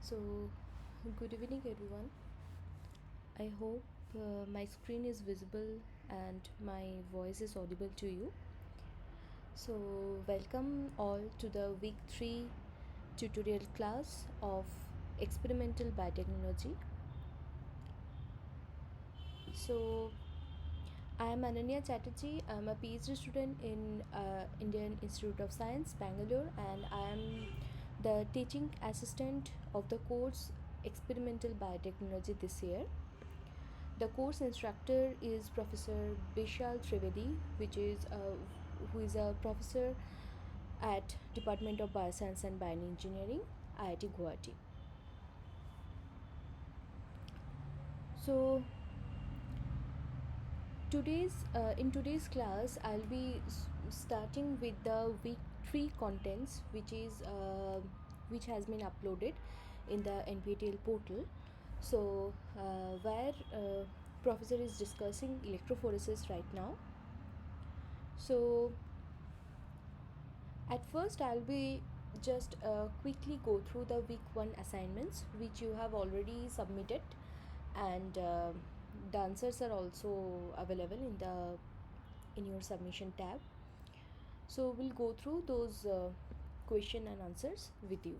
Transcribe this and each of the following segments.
So, good evening, everyone. I hope my screen is visible and my voice is audible to you. So, welcome all to the week 3 tutorial class of experimental biotechnology. So, I am Ananya Chatterjee. I am a PhD student in Indian Institute of Science, Bangalore, and I am the teaching assistant of the course Experimental Biotechnology this year. The course instructor is Professor Bishal Trivedi, who is a professor at Department of Bioscience and Bioengineering, IIT Guwahati. So in today's class, I'll be starting with the week 3 contents, which has been uploaded in the NPTEL portal. So where professor is discussing electrophoresis right now. So at first, I'll be just quickly go through the week 1 assignments which you have already submitted, and the answers are also available in your submission tab. So we'll go through those question and answers with you.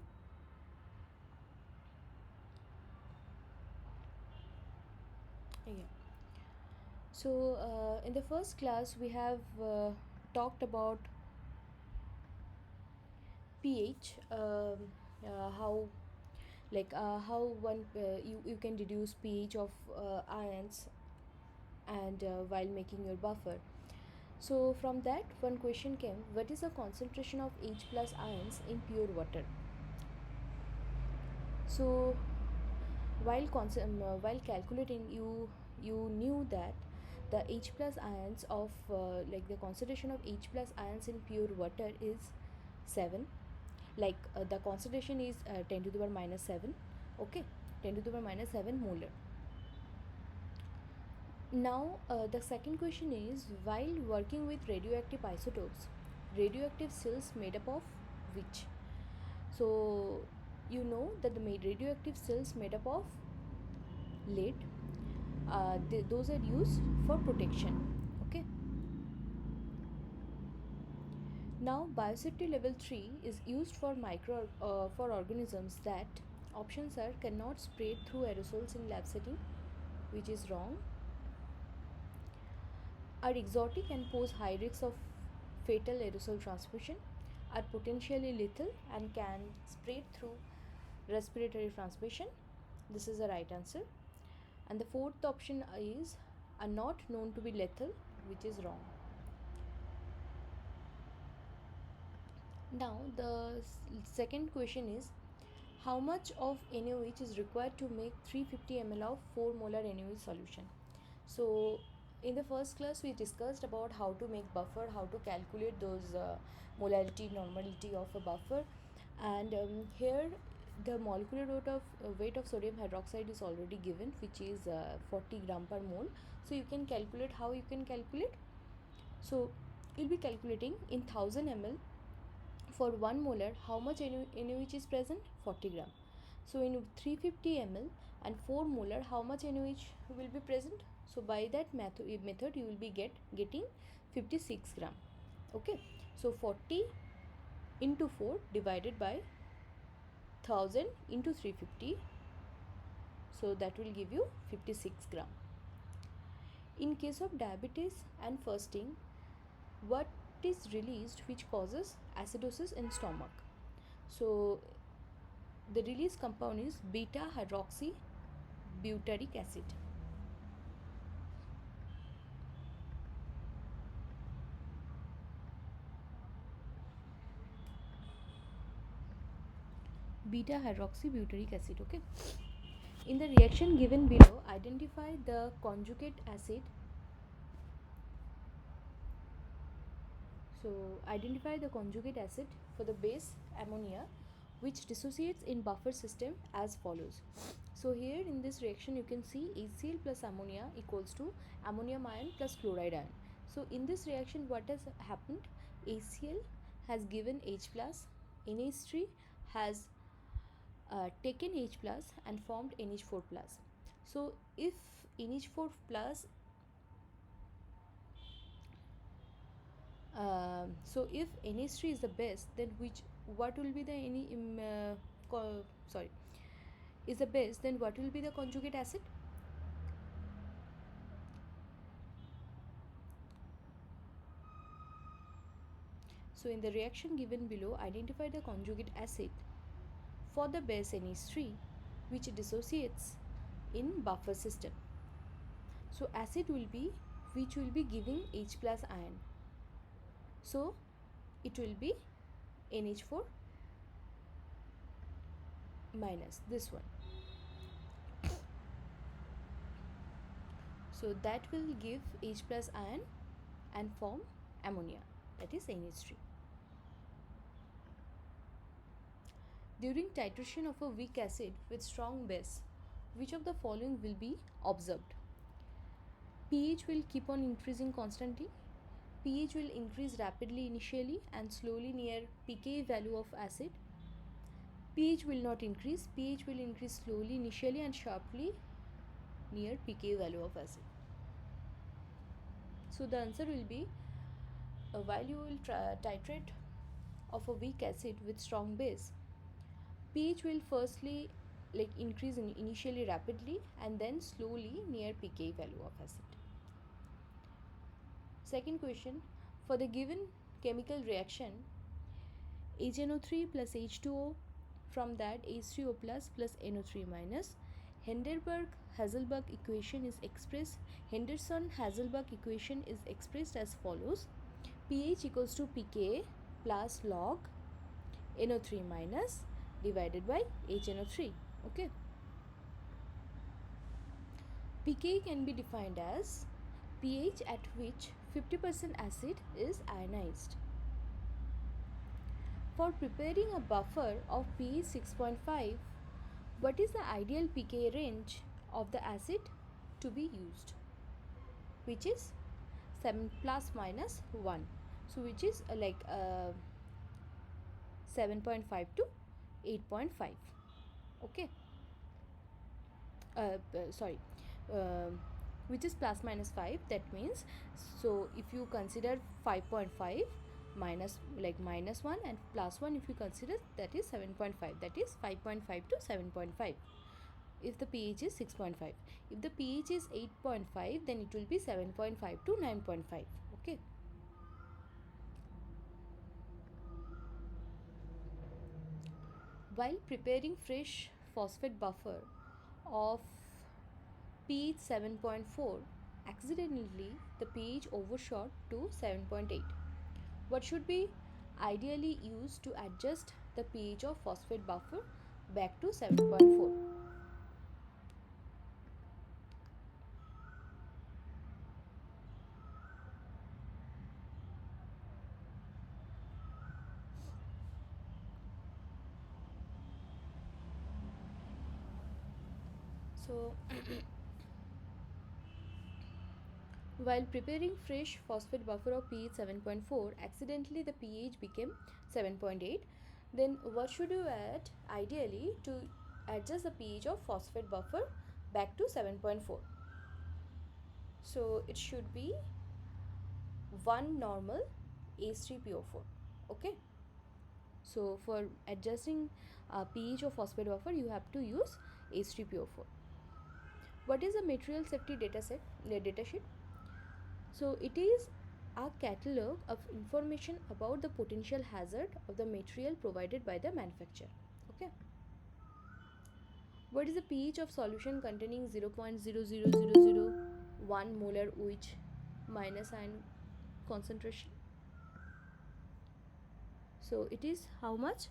Yeah. So in the first class, we have talked about pH, how you can deduce pH of ions and while making your buffer. So from that one question came, what is the concentration of H plus ions in pure water? So while calculating, you knew that the H plus ions of the concentration of H plus ions in pure water is 7. The concentration is 10 to the power minus 7. Okay, 10 to the power minus 7 molar. Now, the second question is, while working with radioactive isotopes, radioactive cells made up of which? So, you know that the radioactive cells made up of lead, those are used for protection. Okay. Now, biosafety level 3 is used for for organisms that options are cannot spread through aerosols in lab setting, which is wrong, are exotic and pose high risks of fatal aerosol transmission, are potentially lethal and can spread through respiratory transmission. This is the right answer. And the fourth option is are not known to be lethal, which is wrong. Now, the second question is, how much of NaOH is required to make 350 ml of 4 molar NaOH solution? So, in the first class, we discussed about how to make buffer, how to calculate those molarity, normality of a buffer, and here the molecular weight of sodium hydroxide is already given, which is 40 gram per mole. So you can calculate how you can calculate. So you'll be calculating in 1000 ml for 1 molar how much NaOH is present, 40 gram. So in 350 ml and 4 molar how much NaOH will be present? So by that method you will be getting 56 gram. Okay, so 40 into 4 divided by 1000 into 350, so that will give you 56 gram. In case of diabetes and fasting, what is released which causes acidosis in stomach? So the released compound is beta hydroxy butyric acid. Beta hydroxy butyric acid. Okay, in the reaction given below, identify the conjugate acid. So identify the conjugate acid for the base ammonia which dissociates in buffer system as follows. So here in this reaction you can see HCl plus ammonia equals to ammonium ion plus chloride ion. So in this reaction what has happened? HCl has given H plus, NH3 has taken H plus and formed NH4 plus. So if NH4 plus so if NH3 is the best, then what will be the sorry is the best, then what will be the conjugate acid? So in the reaction given below, identify the conjugate acid for the base NH3 which dissociates in buffer system. So acid will be which will be giving H plus ion. So it will be NH4 minus this one. So that will give H plus ion and form ammonia, that is NH3. During titration of a weak acid with strong base, which of the following will be observed? pH will keep on increasing constantly. pH will increase rapidly initially and slowly near pK value of acid. pH will not increase. pH will increase slowly initially and sharply near pK value of acid. So the answer will be while you will titrate of a weak acid with strong base, pH will firstly increase initially rapidly and then slowly near pK value of acid. Second question, for the given chemical reaction HNO3 plus H2O, from that H3O plus NO3 minus, Henderson-Hasselbalch equation is expressed as follows: pH equals to pKa plus log NO3 minus divided by HNO3. Okay. pK can be defined as pH at which 50% acid is ionized. For preparing a buffer of pH 6.5, what is the ideal pK range of the acid to be used? Which is 7 plus minus 1. So which is 7.5 to 8.5. Okay. Sorry. Um which is plus minus 5. That means, so if you consider 5.5 minus 1 and plus 1, if you consider, that is 7.5, that is 5.5 to 7.5 if the pH is 6.5. If the pH is 8.5, then it will be 7.5 to 9.5. Okay. While preparing fresh phosphate buffer of pH 7.4, accidentally the pH overshot to 7.8. What should be ideally used to adjust the pH of phosphate buffer back to 7.4? So while preparing fresh phosphate buffer of pH 7.4, accidentally the pH became 7.8. Then what should you add ideally to adjust the pH of phosphate buffer back to 7.4? So it should be 1 normal H3PO4. Okay. So for adjusting pH of phosphate buffer, you have to use H3PO4. What is a material safety data sheet? So it is a catalog of information about the potential hazard of the material provided by the manufacturer. Okay. What is the pH of solution containing 0.00001 molar OH minus ion concentration? So it is how much?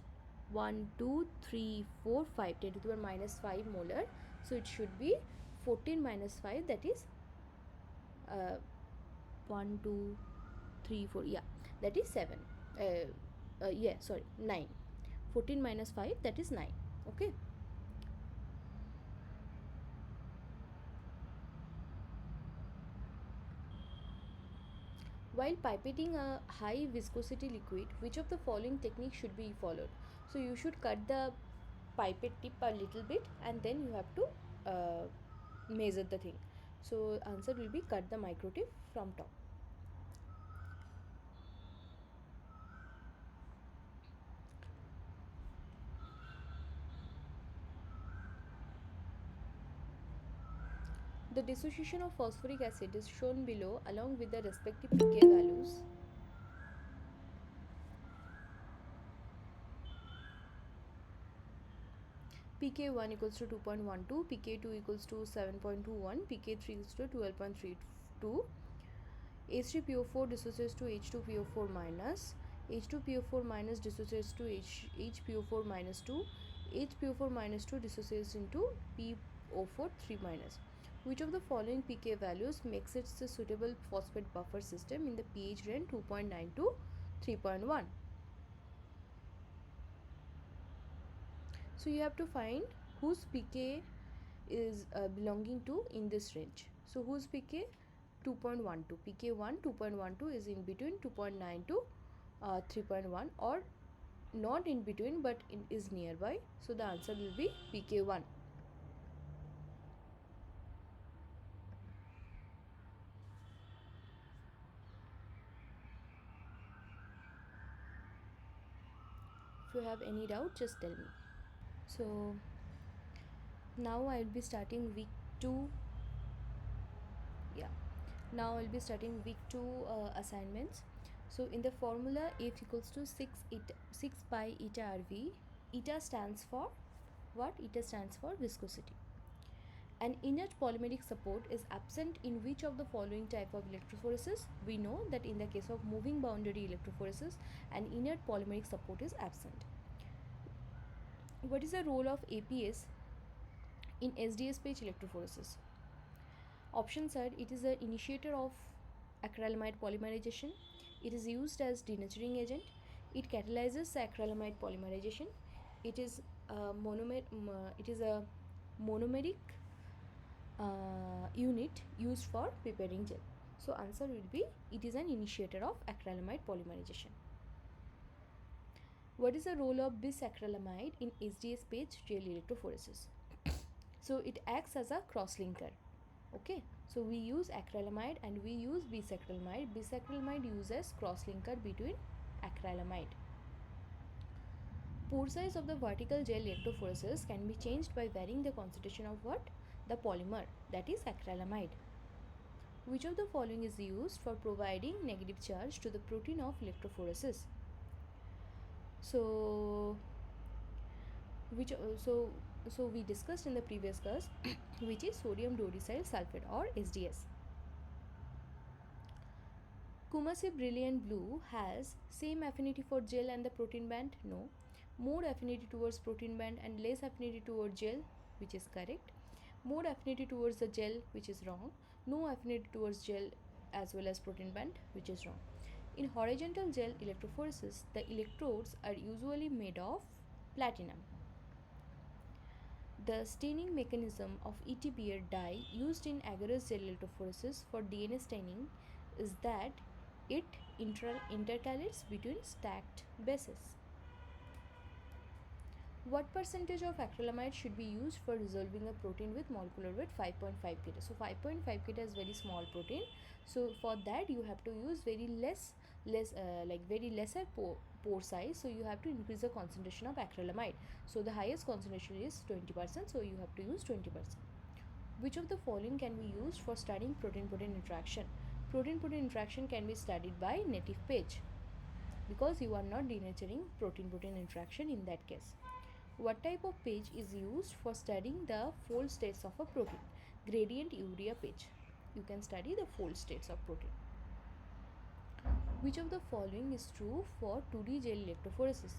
1, 2, 3, 4, 5, 10 to the power minus 5 molar. So it should be 14 minus 5, that is 1, 2, 3, 4, yeah, that is 7. Yeah, sorry, 9. 14 minus 5, that is 9. Okay. While pipetting a high viscosity liquid, which of the following technique should be followed? So you should cut the pipette tip a little bit, and then you have to measure the thing. So answer will be cut the micro tip from top. The dissociation of phosphoric acid is shown below along with the respective pK values. pK1 equals to 2.12, pK2 equals to 7.21, pK3 equals to 12.32. H3PO4 dissociates to H2PO4 minus. H2PO4 minus dissociates to HPO4 minus 2. HPO4 minus 2 dissociates into PO4 3 minus. Which of the following pK values makes it a suitable phosphate buffer system in the pH range 2.9 to 3.1? So you have to find whose pK is belonging to in this range. So whose pK? 2.12. pK1 2.12 is in between 2.9 to 3.1, or not in between but is nearby. So the answer will be pK1. If you have any doubt, just tell me. So now I will be starting week 2. Yeah, now I'll be starting week 2 assignments. So in the formula, F equals to 6 pi eta RV. Eta stands for what? Eta stands for viscosity. An inert polymeric support is absent in which of the following type of electrophoresis? We know that in the case of moving boundary electrophoresis, an inert polymeric support is absent. What is the role of APS in SDS page electrophoresis? Options are: it is the initiator of acrylamide polymerization, it is used as denaturing agent, it catalyzes acrylamide polymerization, it is a monomeric unit used for preparing gel. So answer will be it is an initiator of acrylamide polymerization. What is the role of bisacrylamide in SDS page gel electrophoresis? So it acts as a cross-linker. Okay, so we use acrylamide and we use bisacrylamide. Bisacrylamide uses cross-linker between acrylamide. Pore size of the vertical gel electrophoresis can be changed by varying the concentration of what? The polymer, that is acrylamide. Which of the following is used for providing negative charge to the protein of electrophoresis? So which so we discussed in the previous class which is sodium dodecyl sulfate or SDS. Kumasi Brilliant Blue has same affinity for gel and the protein band? No. More affinity towards protein band and less affinity towards gel, which is correct. More affinity towards the gel, which is wrong. No affinity towards gel as well as protein band, which is wrong. In horizontal gel electrophoresis, the electrodes are usually made of platinum. The staining mechanism of ETBR dye used in agarose gel electrophoresis for DNA staining is that it intercalates between stacked bases. What percentage of acrylamide should be used for resolving a protein with molecular weight 5.5 keta? So 5.5 keta is very small protein. So for that you have to use very very lesser pore size. So you have to increase the concentration of acrylamide. So the highest concentration is 20%. So you have to use 20%. Which of the following can be used for studying protein-protein interaction? Protein-protein interaction can be studied by native page because you are not denaturing protein-protein interaction in that case. What type of page is used for studying the fold states of a protein? Gradient urea page. You can study the fold states of protein. Which of the following is true for 2D gel electrophoresis?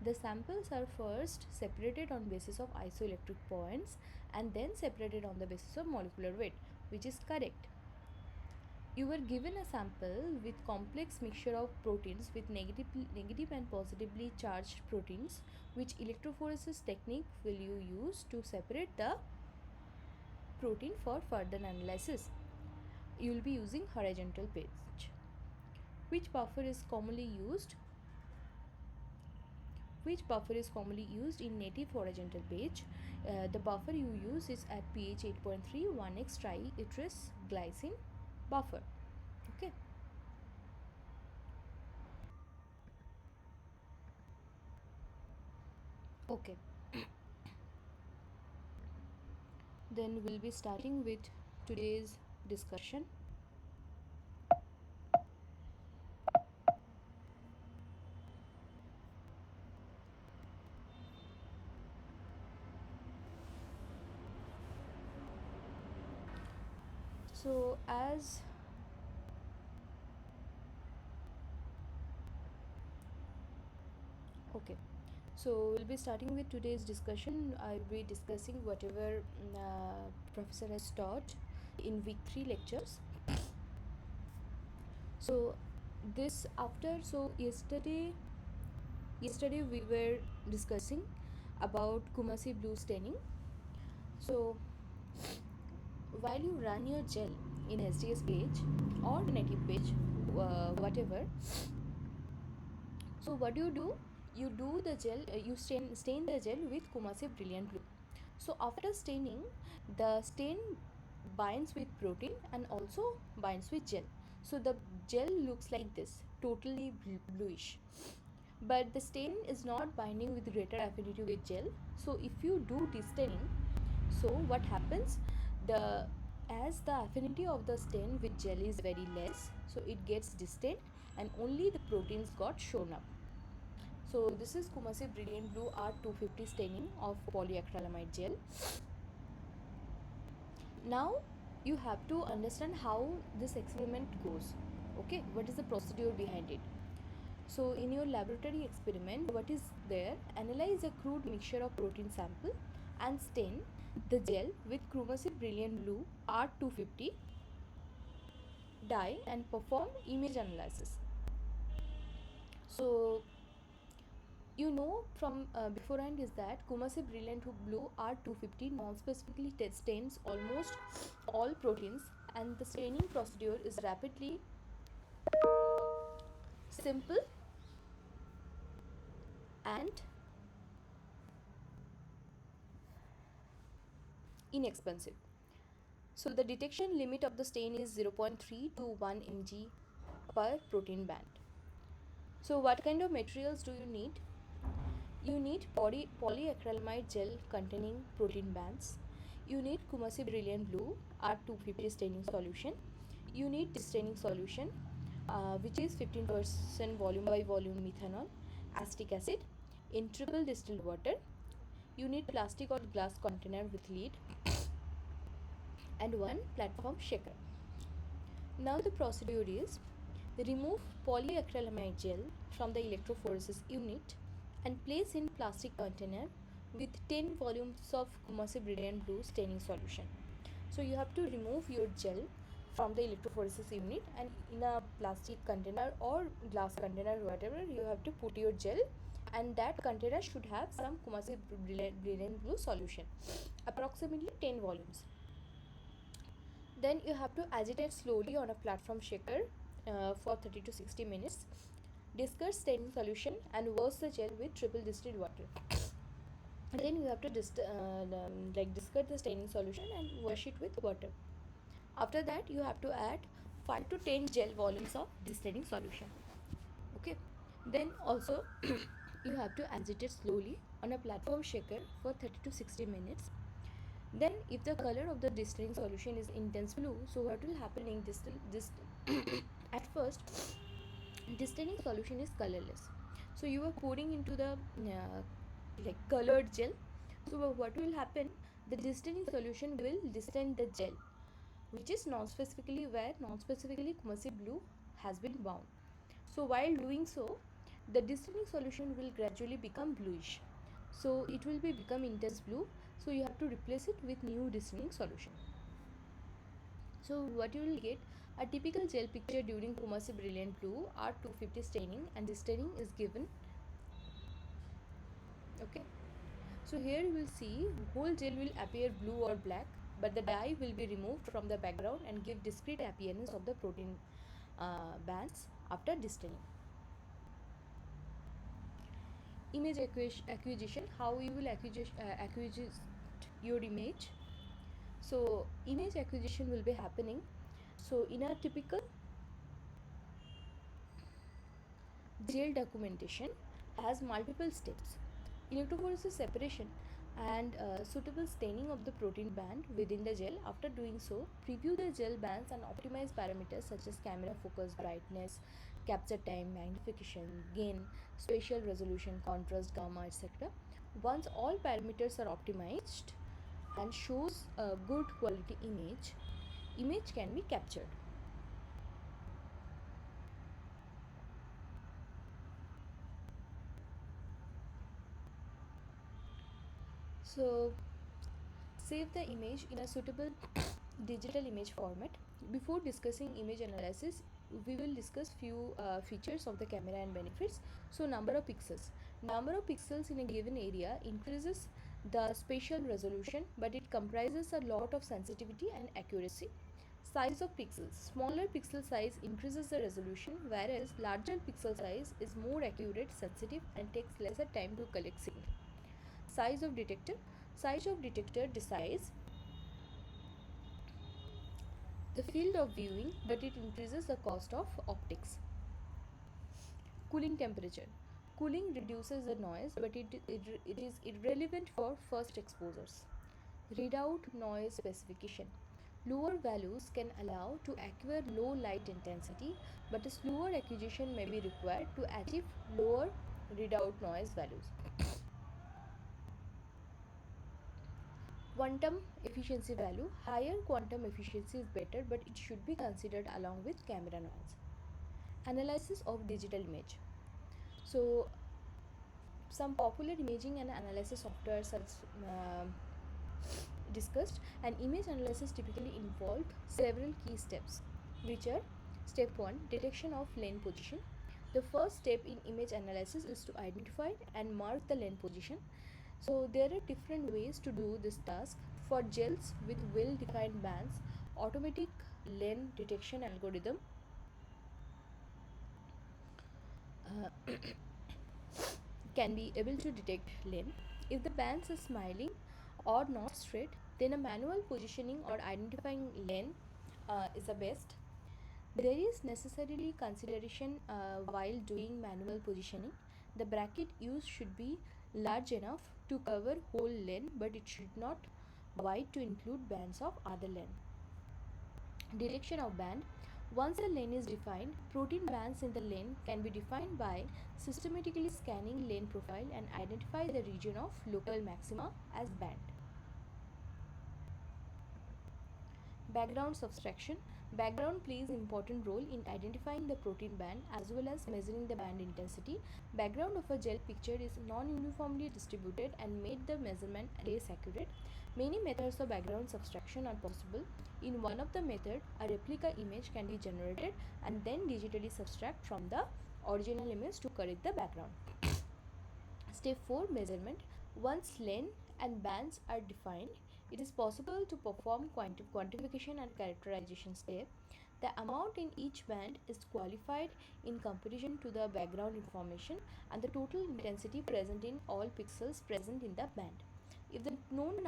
The samples are first separated on basis of isoelectric points and then separated on the basis of molecular weight, which is correct. You were given a sample with complex mixture of proteins with negative and positively charged proteins. Which electrophoresis technique will you use to separate the protein for further analysis? You will be using horizontal page. Which buffer is commonly used? which buffer is commonly used in native horizontal page? The buffer you use is at pH 8.3 1x triitris glycine buffer. Okay. Okay. Then we'll be starting with today's discussion. So as okay, so we'll be starting with today's discussion. I'll be discussing whatever professor has taught in week 3 lectures. So this after so yesterday we were discussing about Kumasi blue staining. So while you run your gel in SDS page or native page, whatever, so what do? You do the gel, you stain the gel with Kumasi brilliant blue. So after staining, the stain binds with protein and also binds with gel. So the gel looks like this, totally bluish. But the stain is not binding with greater affinity with gel. So if you do destaining, so what happens? The as the affinity of the stain with gel is very less, so it gets destained and only the proteins got shown up. So this is Kumasi Brilliant Blue R250 staining of polyacrylamide gel. Now you have to understand how this experiment goes. Okay, what is the procedure behind it? So in your laboratory experiment, what is there? Analyze a crude mixture of protein sample and stain the gel with Kumasi Brilliant Blue R250 dye and perform image analysis. So you know from beforehand is that Kumasi Brilliant Blue R250 non-specifically stains almost all proteins, and the staining procedure is rapidly, simple and inexpensive. So the detection limit of the stain is 0.3 to 1 mg per protein band. So what kind of materials do you need? You need polyacrylamide gel containing protein bands. You need Kumasi Brilliant Blue R250 staining solution. You need destaining solution, which is 15% volume by volume methanol, acetic acid in triple distilled water. You need plastic or glass container with lid and one platform shaker. Now the procedure is: remove polyacrylamide gel from the electrophoresis unit and place in plastic container with 10 volumes of Kumasi Brilliant Blue staining solution. So you have to remove your gel from the electrophoresis unit, and in a plastic container or glass container, whatever, you have to put your gel, and that container should have some Kumasi Brilliant Blue solution, approximately 10 volumes. Then you have to agitate slowly on a platform shaker for 30 to 60 minutes. Discard staining solution and wash the gel with triple distilled water. Then you have to discard the staining solution and wash it with water. After that, you have to add 5 to 10 gel volumes of distaining solution. Okay. Then also you have to agitate slowly on a platform shaker for 30 to 60 minutes. Then if the color of the distilling solution is intense blue, so what will happen in this at first, distilling solution is colorless. So you are pouring into the colored gel. So what will happen? The distilling solution will distain the gel, which is non-specifically where non-specifically Kumasi blue has been bound. So while doing so, the distilling solution will gradually become bluish. So it will become intense blue. So you have to replace it with new distilling solution. So what you will get, a typical gel picture during Kumasi Brilliant Blue R250 staining, and this staining is given. Okay. So here you will see whole gel will appear blue or black, but the dye will be removed from the background and give discrete appearance of the protein bands after distilling. Image acquisition, how you will acquire your image. So image acquisition will be happening. So in a typical gel documentation has multiple steps: electrophoresis separation and suitable staining of the protein band within the gel. After doing so, preview the gel bands and optimize parameters such as camera focus, brightness, capture time, magnification, gain, spatial resolution, contrast, gamma, etc. Once all parameters are optimized and shows a good quality image can be captured. So save the image in a suitable digital image format. Before discussing image analysis, we will discuss few features of the camera and benefits. So number of pixels. Number of pixels in a given area increases the spatial resolution, but it comprises a lot of sensitivity and accuracy. Size of pixels. Smaller pixel size increases the resolution, whereas larger pixel size is more accurate, sensitive, and takes lesser time to collect signal. Size of detector. Size of detector decides the field of viewing, but it increases the cost of optics. Cooling temperature. Cooling reduces the noise, but it is irrelevant for first exposures. Readout noise specification. Lower values can allow to acquire low light intensity, but a slower acquisition may be required to achieve lower readout noise values. Quantum efficiency value. Higher quantum efficiency is better, but it should be considered along with camera noise. Analysis of digital image. So some popular imaging and analysis software such discussed. An image analysis typically involved several key steps, which are: step 1, detection of lens position. The first step in image analysis is to identify and mark the lens position. So there are different ways to do this task. For gels with well defined bands, automatic lens detection algorithm uh, can be able to detect lens. If the bands are smiling or not straight, then a manual positioning or identifying lens is the best. There is necessarily consideration while doing manual positioning. The bracket used should be large enough to cover whole lens, but it should not wide to include bands of other lens. Detection of band. Once a lane is defined, protein bands in the lane can be defined by systematically scanning lane profile and identify the region of local maxima as band. Background subtraction. Background plays important role in identifying the protein band as well as measuring the band intensity. Background of a gel picture is non-uniformly distributed and made the measurement less accurate. Many methods of background subtraction are possible. In one of the methods, a replica image can be generated and then digitally subtract from the original image to correct the background. Step 4, measurement. Once length and bands are defined, it is possible to perform quantification and characterization step. The amount in each band is qualified in comparison to the background information and the total intensity present in all pixels present in the band. If the known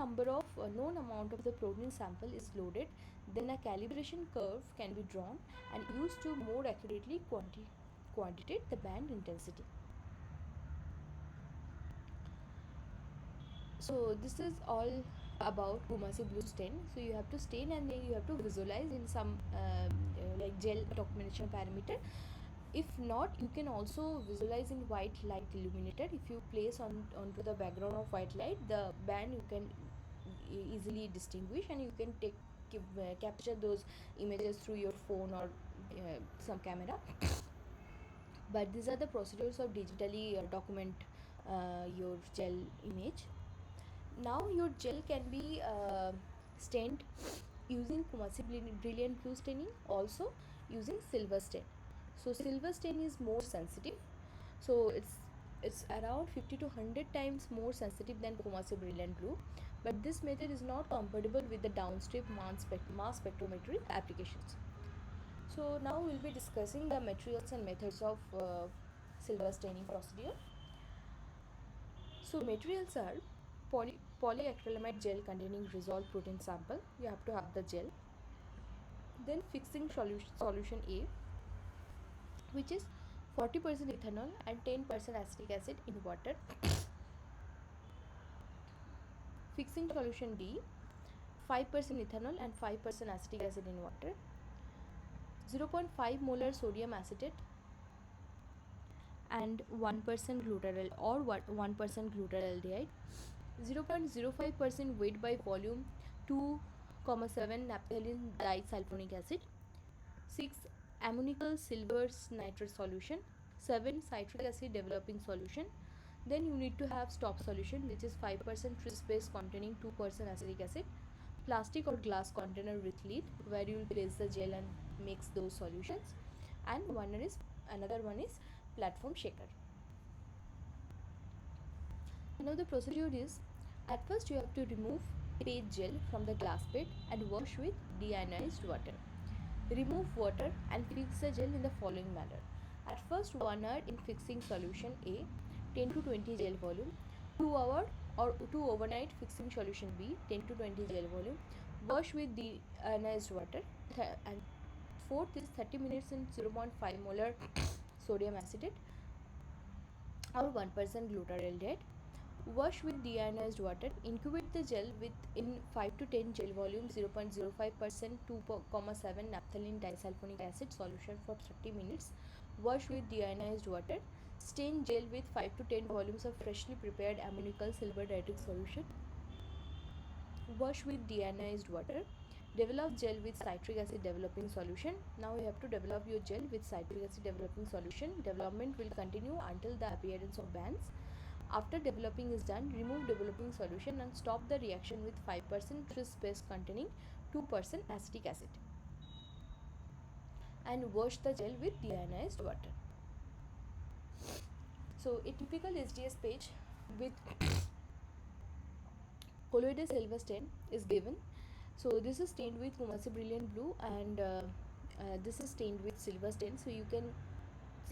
amount of the protein sample is loaded, then a calibration curve can be drawn and used to more accurately quantitate the band intensity. So this is all about Kumasi blue stain. So you have to stain and then you have to visualize in some like gel documentation parameter. If not, you can also visualize in white light illuminated. If you place onto the background of white light, the band you can easily distinguish, and you can capture those images through your phone or some camera. But these are the procedures of digitally document your gel image. Now your gel can be stained using Kumasi brilliant blue staining, also using silver stain. So silver stain is more sensitive. So it's around 50 to 100 times more sensitive than Kumasi brilliant blue. But this method is not compatible with the downstream mass spectrometry applications. So now we'll be discussing the materials and methods of silver staining procedure. So materials are polyacrylamide gel containing resolved protein sample. You have to have the gel. Then fixing solution A, which is 40% ethanol and 10% acetic acid in water. Fixing solution D, 5% ethanol and 5% acetic acid in water. 0.5 molar sodium acetate and 1% glutaraldehyde or 1% glutaraldehyde. 0.05% weight by volume 2,7 naphthalene disulfonic acid. 6 ammoniacal silver nitrate solution. 7 citric acid developing solution. Then you need to have stop solution, which is 5% tris base containing 2% acetic acid. Plastic or glass container with lid where you will place the gel and mix those solutions. And another one is platform shaker. Now the procedure is, at first you have to remove page gel from the glass plate and wash with deionized water. Remove water and fix the gel in the following manner. At first 1 hour in fixing solution A, 10 to 20 gel volume. 2 hour or 2 overnight fixing solution B, 10 to 20 gel volume. Wash with deionized water. And fourth is 30 minutes in 0.5 molar sodium acetate or 1% glutaraldehyde. Wash with deionized water. Incubate the gel with in 5 to 10 gel volume 0.05% 2,7 naphthalene disulfonic acid solution for 30 minutes. Wash with deionized water. Stain gel with 5 to 10 volumes of freshly prepared ammoniacal silver nitrate solution. Wash with deionized water. Develop gel with citric acid developing solution. Now you have to develop your gel with citric acid developing solution. Development will continue until the appearance of bands. After developing is done, remove developing solution and stop the reaction with 5% tris base containing 2% acetic acid. And wash the gel with deionized water. So a typical SDS page with colloidal silver stain is given. So this is stained with Kumasi brilliant blue and this is stained with silver stain. So you can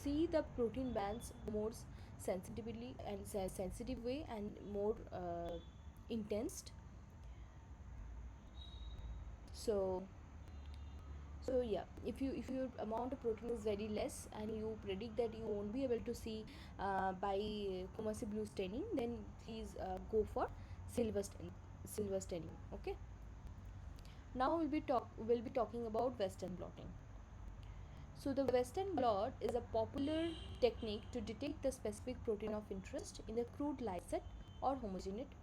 see the protein bands more sensitively and sensitive way and more intense. So yeah, if your amount of protein is very less and you predict that you won't be able to see by Kumasi blue staining, then please go for silver staining. Okay. Now we'll be talking about Western blotting. So the Western blot is a popular technique to detect the specific protein of interest in the crude lysate or homogenate.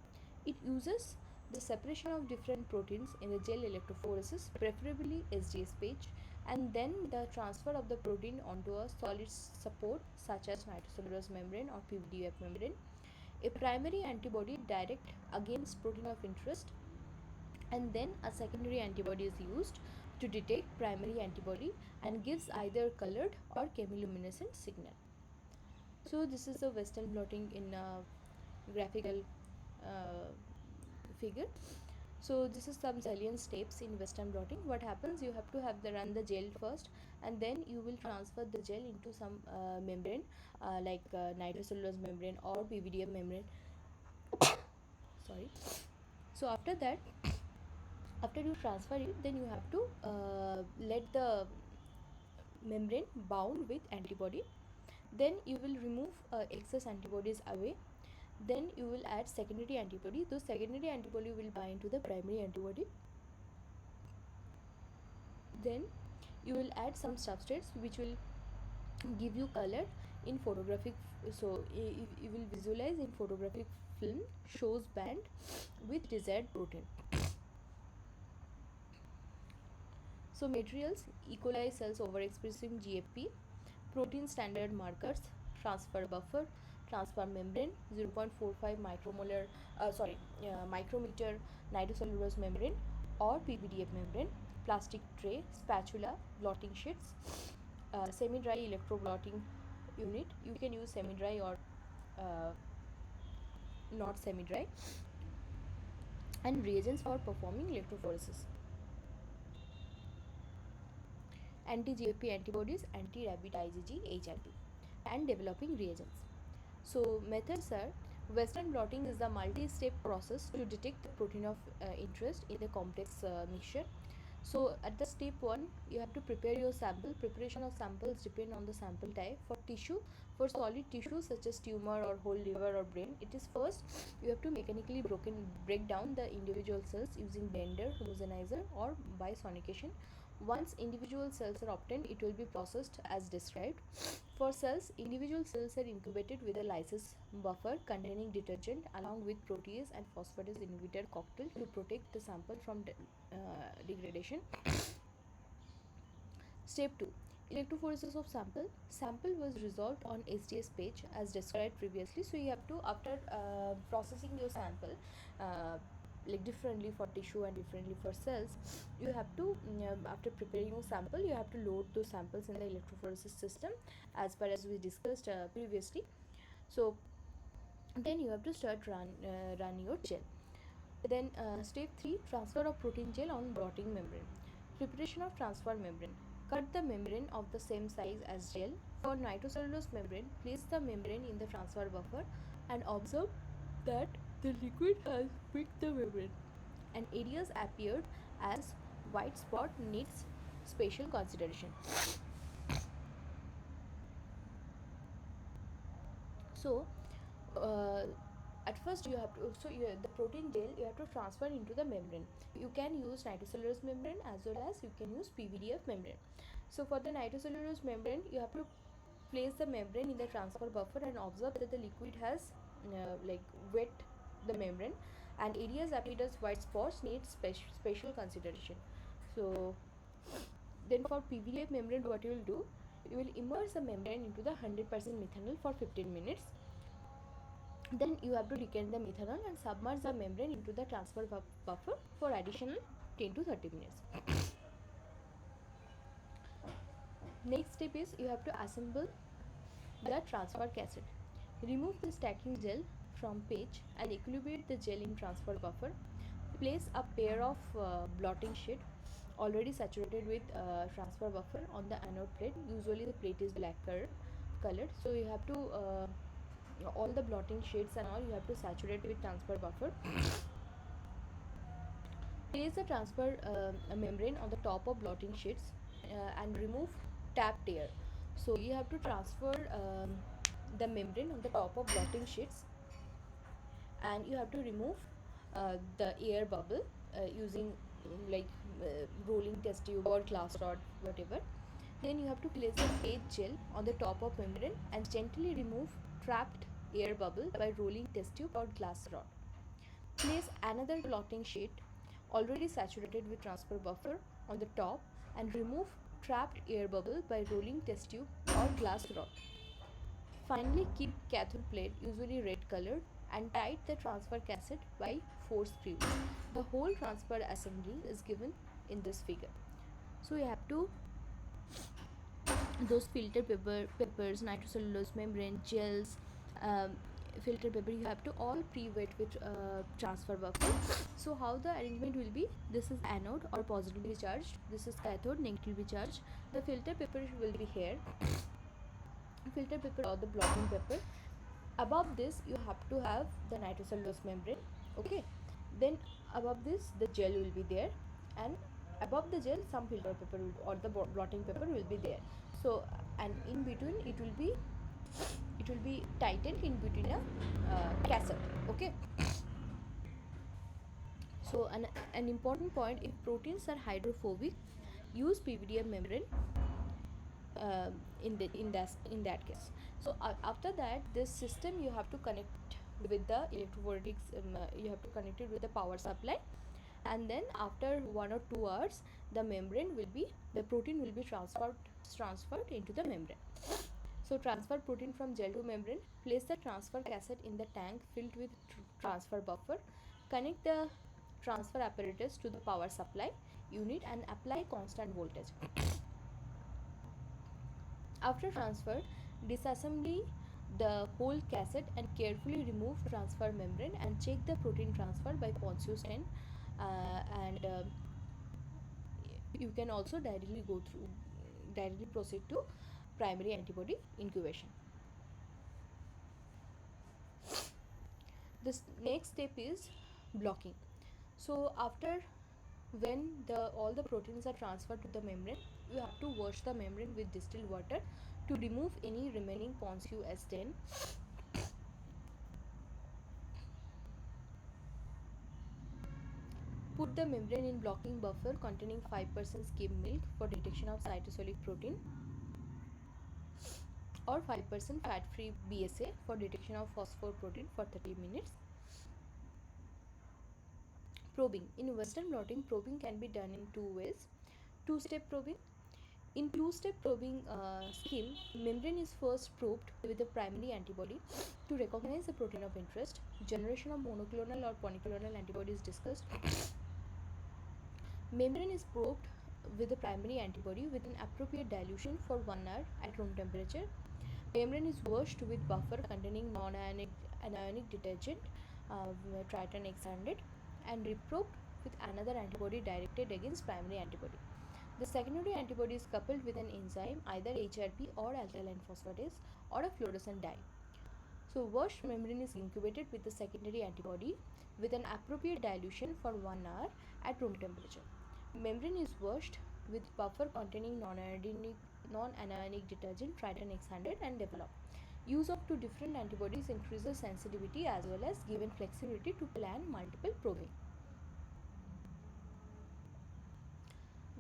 It uses the separation of different proteins in the gel electrophoresis, preferably SGS page, and then the transfer of the protein onto a solid support such as nitrocellulose membrane or PVDF membrane. A primary antibody direct against protein of interest, and then a secondary antibody is used to detect primary antibody and gives either colored or chemiluminescent signal. So this is a Western blotting in a graphical uh, figure. So this is some salient steps in Western blotting. What happens, you have to have the run the gel first, and then you will transfer the gel into some membrane like nitrocellulose membrane or PVDF membrane. Sorry. So after that, after you transfer it, then you have to let the membrane bound with antibody. Then you will remove excess antibodies away. Then you will add secondary antibody. Those secondary antibody will bind to the primary antibody. Then you will add some substrates which will give you color in photographic. So you will visualize in photographic film shows band with desired protein. So materials: E. coli cells overexpressing GFP, protein standard markers, transfer buffer, transfer membrane, 0.45 micromolar, micrometer nitrocellulose membrane or PVDF membrane, plastic tray, spatula, blotting sheets, semi-dry electroblotting unit. You can use semi-dry or not semi-dry, and reagents for performing electrophoresis. Anti-GFP antibodies, anti-rabbit IgG, HRP, and developing reagents. So methods are Western blotting is the multi-step process to detect the protein of interest in the complex mixture. So at the step 1, you have to prepare your sample. Preparation of samples depend on the sample type. For tissue, for solid tissue such as tumor or whole liver or brain, it is first you have to mechanically break down the individual cells using blender, homogenizer or by sonication. Once individual cells are obtained, it will be processed as described. For cells, individual cells are incubated with a lysis buffer containing detergent along with protease and phosphatase inhibitor cocktail to protect the sample from degradation. Step 2. Electrophoresis of sample. Sample was resolved on SDS page as described previously. So you have to, after processing your sample, like differently for tissue and differently for cells, you have to, after preparing your sample, you have to load those samples in the electrophoresis system as per as we discussed previously. So then you have to start run your gel. Then step 3, transfer of protein gel on blotting membrane. Preparation of transfer membrane. Cut the membrane of the same size as gel. For nitrocellulose membrane, place the membrane in the transfer buffer and observe that the liquid has pricked the membrane and areas appeared as white spot needs special consideration. So uh, at first you have to, the protein gel you have to transfer into the membrane. You can use nitrocellulose membrane as well as you can use PVDF membrane. So for the nitrocellulose membrane, you have to place the membrane in the transfer buffer and observe that the liquid has like wet the membrane and areas appeared as white spots need special consideration. So then for PVDF membrane, what you will do, you will immerse the membrane into the 100% methanol for 15 minutes. Then you have to decant the methanol and submerge the membrane into the transfer buffer for additional 10 to 30 minutes. Next step is you have to assemble the transfer cassette. Remove the stacking gel from page and equilibrate the gel in transfer buffer. Place a pair of blotting sheet already saturated with transfer buffer on the anode plate. Usually the plate is black colored, so you have to all the blotting sheets and all you have to saturate with transfer buffer. Place the transfer membrane on the top of blotting sheets and remove tapped air. So you have to transfer the membrane on the top of blotting sheets and you have to remove the air bubble using like rolling test tube or glass rod, whatever. Then you have to place the page gel on the top of membrane and gently remove trapped air bubble by rolling test tube or glass rod. Place another blotting sheet already saturated with transfer buffer on the top and remove trapped air bubble by rolling test tube or glass rod. Finally, keep cathode plate, usually red colored, and tight the transfer cassette by 4 screws. The whole transfer assembly is given in this figure. So you have to, those filter papers, nitrocellulose membrane, gels, um, filter paper, you have to all pre-wet with transfer buffer. So how the arrangement will be, this is anode or positively charged, this is cathode negatively charged. The filter paper will be here, filter paper or the blotting paper. Above this you have to have the nitrocellulose membrane, okay. Then above this the gel will be there, and above the gel some filter paper or the blotting paper will be there. So and in between it will be tightened in between a cassette, okay. So an important point, if proteins are hydrophobic, use PVDF membrane in that case. So after that, this system you have to connect with the electrophoretics, you have to connect it with the power supply, and then after 1 or 2 hours the protein will be transferred into the membrane. So transfer protein from gel to membrane. Place the transfer cassette in the tank filled with transfer buffer. Connect the transfer apparatus to the power supply unit and apply constant voltage. After transfer, disassembly the whole cassette and carefully remove transfer membrane and check the protein transfer by Pontius 10, and you can also directly proceed to primary antibody incubation. This next step is blocking. So after when all the proteins are transferred to the membrane, you have to wash the membrane with distilled water to remove any remaining ponds S10. Put the membrane in blocking buffer containing 5% skim milk for detection of cytosolic protein, or 5% fat-free BSA for detection of phosphor protein for 30 minutes. Probing. In Western blotting, probing can be done in two ways. Two-step probing. In two-step probing scheme, membrane is first probed with the primary antibody to recognize the protein of interest. Generation of monoclonal or polyclonal antibodies discussed. Membrane is probed with the primary antibody with an appropriate dilution for 1 hour at room temperature. Membrane is washed with buffer containing non-anionic detergent, Triton X100, and reprobed with another antibody directed against primary antibody. The secondary antibody is coupled with an enzyme, either HRP or alkaline phosphatase, or a fluorescent dye. So washed membrane is incubated with the secondary antibody with an appropriate dilution for 1 hour at room temperature. Membrane is washed with buffer containing non-anionic detergent Triton X100 and developed. Use of two different antibodies increases sensitivity as well as given flexibility to plan multiple probing.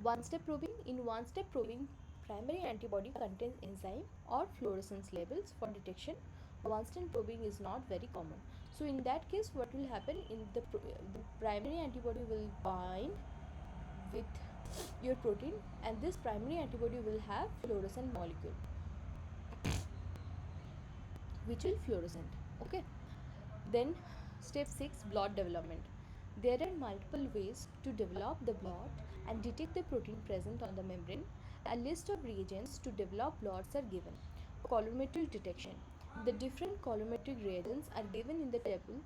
One-step probing. In one-step probing, primary antibody contains enzyme or fluorescence labels for detection. One-step probing is not very common. So in that case, what will happen? In the primary antibody will bind with your protein, and this primary antibody will have fluorescent molecule which will fluorescent. Okay. Then step 6, blot development. There are multiple ways to develop the blot and detect the protein present on the membrane. A list of reagents to develop blots are given. Colorimetric detection. The different colorimetric reagents are given in the table.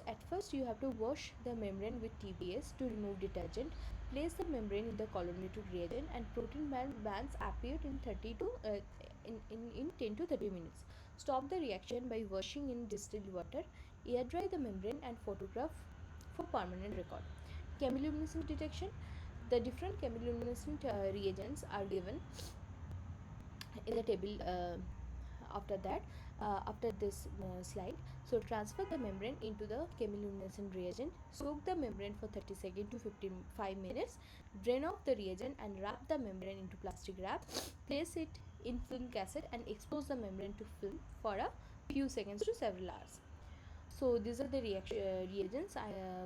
At first you have to wash the membrane with TBS to remove detergent. Place the membrane in the colorimetric reagent and protein bands appear in 10 to 30 minutes. Stop the reaction by washing in distilled water. Air dry the membrane and photograph for permanent record. Chemiluminescent detection. The different chemiluminescent reagents are given in the table after this slide. So transfer the membrane into the chemiluminescent reagent. Soak the membrane for 30 seconds to 55 minutes. Drain off the reagent and wrap the membrane into plastic wrap. Place it in film cassette and expose the membrane to film for a few seconds to several hours. So these are the reagents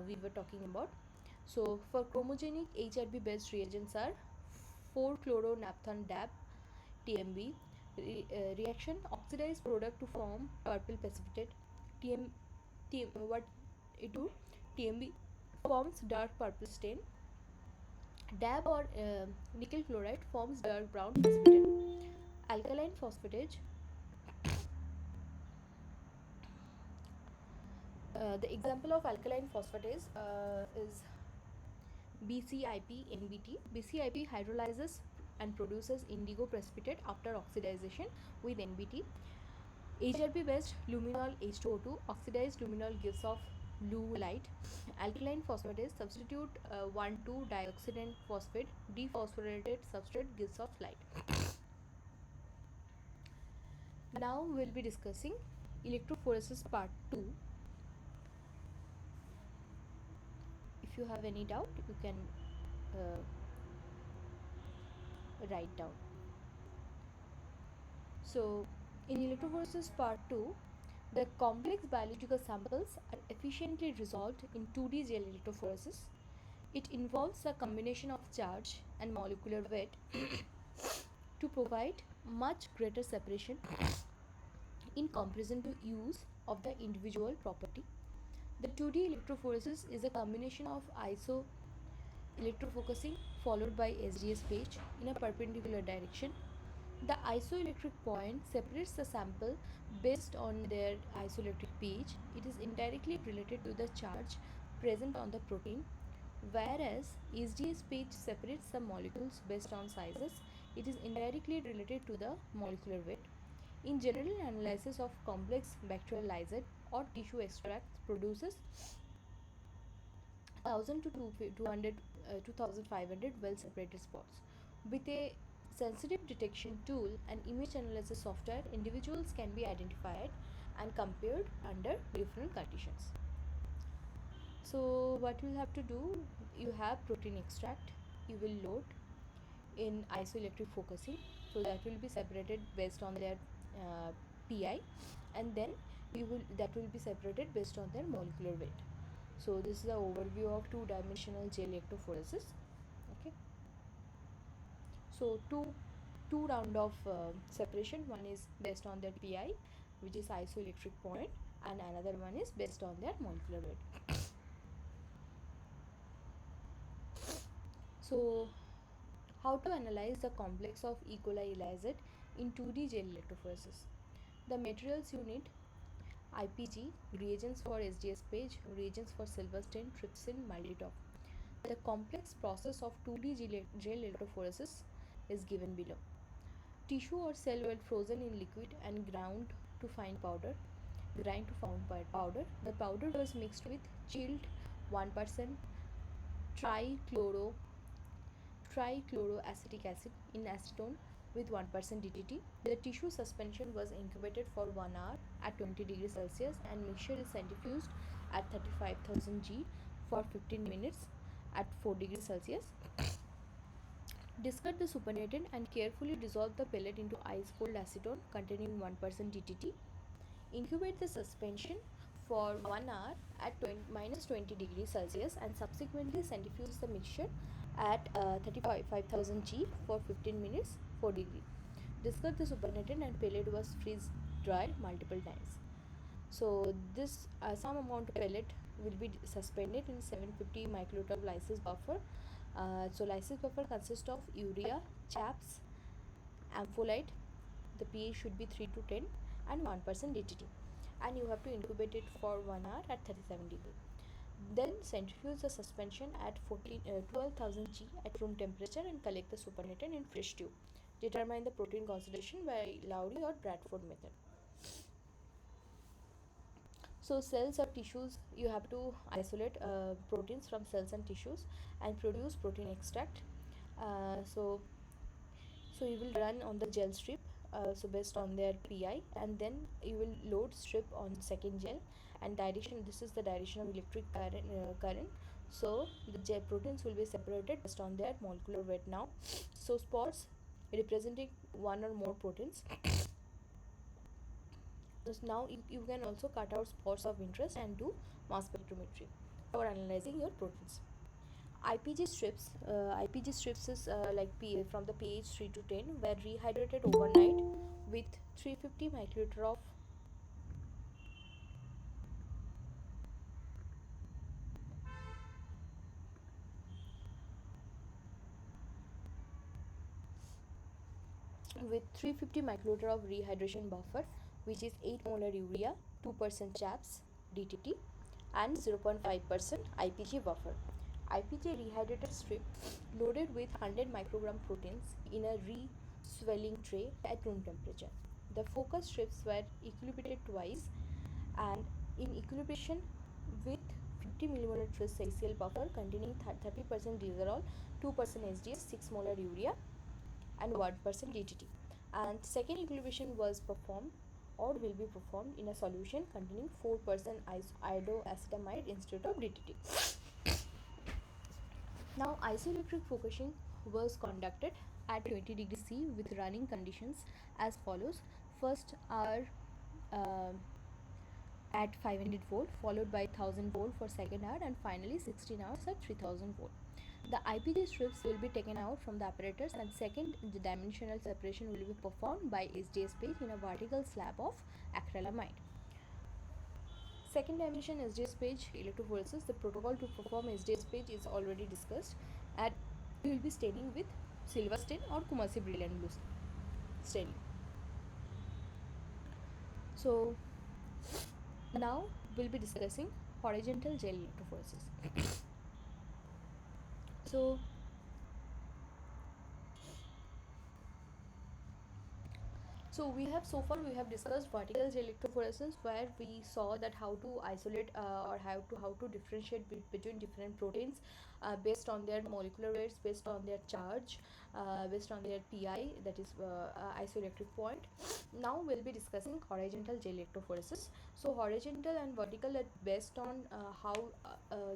we were talking about. So for chromogenic HRB based reagents are 4-chloro-naphthalene DAB, TMB. Reaction oxidize product to form purple precipitate. What it do? TMB forms dark purple stain. DAB or nickel chloride forms dark brown precipitate. Alkaline phosphatage. The example of alkaline phosphatase is BCIP-NBT. BCIP hydrolyzes and produces indigo precipitate after oxidization with NBT. HRP based luminol H2O2, oxidized luminol gives off blue light. Alkaline phosphatase substitute 1,2-dioxidant phosphate, dephosphorated substrate gives off light. Now we'll be discussing electrophoresis part 2. If you have any doubt, you can write down. So in electrophoresis part 2, the complex biological samples are efficiently resolved in 2D gel electrophoresis. It involves a combination of charge and molecular weight to provide much greater separation in comparison to use of the individual property. The 2D electrophoresis is a combination of iso electrofocusing followed by SDS page in a perpendicular direction. The isoelectric point separates the sample based on their isoelectric page. It is indirectly related to the charge present on the protein, whereas SDS page separates the molecules based on sizes. It is indirectly related to the molecular weight. In general analysis of complex bacterial lysate, or tissue extract produces 1000 to 200 2500 well separated spots. With a sensitive detection tool and image analysis software, individuals can be identified and compared under different conditions. So what you'll have to do, you have protein extract, you will load in isoelectric focusing, so that will be separated based on their pi, and then you will that will be separated based on their molecular weight. So this is the overview of two-dimensional gel electrophoresis. Okay, so two round of separation. One is based on their pi, which is isoelectric point, and another one is based on their molecular weight. So how to analyze the complex of E. coli elizate in 2D gel electrophoresis? The materials you need: IPG, reagents for SDS page, reagents for silverstain, trypsin, maltitol. The complex process of 2D gel electrophoresis is given below. Tissue or cell were frozen in liquid and ground to fine powder. Grind to fine powder. The powder was mixed with chilled 1% trichloro trichloroacetic acid in acetone with 1% DTT. The tissue suspension was incubated for 1 hour at 20 degrees Celsius, and mixture is centrifuged at 35,000 G for 15 minutes at 4 degrees Celsius. Discard the supernatant and carefully dissolve the pellet into ice cold acetone containing 1% DTT. Incubate the suspension for 1 hour at minus 20 degrees Celsius, and subsequently centrifuge the mixture at 35,000 G for 15 minutes 4 degree. Discard the supernatant and pellet was freeze dried multiple times. So this some amount of pellet will be suspended in 750 microliter of lysis buffer. So lysis buffer consists of urea, chaps, ampholyte. The pH should be 3 to 10 and 1% DTT, and you have to incubate it for 1 hour at 37 degree. Then centrifuge the suspension at 12,000 G at room temperature and collect the supernatant in fresh tube. Determine the protein concentration by Lowry or Bradford method. So cells or tissues, you have to isolate proteins from cells and tissues and produce protein extract. So you will run on the gel strip, so based on their pi, and then you will load strip on second gel, and direction, this is the direction of electric current. So the gel proteins will be separated based on their molecular weight now. So spots representing one or more proteins. Now you can also cut out spots of interest and do mass spectrometry for analyzing your proteins. IPG strips is from the pH 3 to 10 were rehydrated overnight with 350 microliter of with 350 microliter of rehydration buffer, which is 8 molar urea, 2% chaps DTT, and 0.5% IPG buffer. IPG rehydrated strip loaded with 100 microgram proteins in a re-swelling tray at room temperature. The focus strips were equilibrated twice, and in equilibration with 50 millimolar tris acyl buffer containing 30% glycerol, 2% SDS, 6 molar urea, and 1% DTT. And second equilibration was performed or will be performed in a solution containing 4% iodoacetamide instead of DTT. Now isoelectric focusing was conducted at 20 degrees C with running conditions as follows. First hour at 500 volt, followed by 1000 volt for second hour, and finally 16 hours at 3000 volt. The IPG strips will be taken out from the apparatus, and second dimensional separation will be performed by SDS page in a vertical slab of acrylamide. Second dimension SDS page electrophoresis. The protocol to perform SDS page is already discussed, and we will be staining with silver stain or Kumasi brilliant blue staining. So now we'll be discussing horizontal gel electrophoresis. So So we have discussed vertical gel electrophoresis, where we saw that how to isolate or how to differentiate between different proteins based on their molecular weights, based on their charge, based on their pi, that is isoelectric point. Now we'll be discussing horizontal gel electrophoresis. So horizontal and vertical are based on how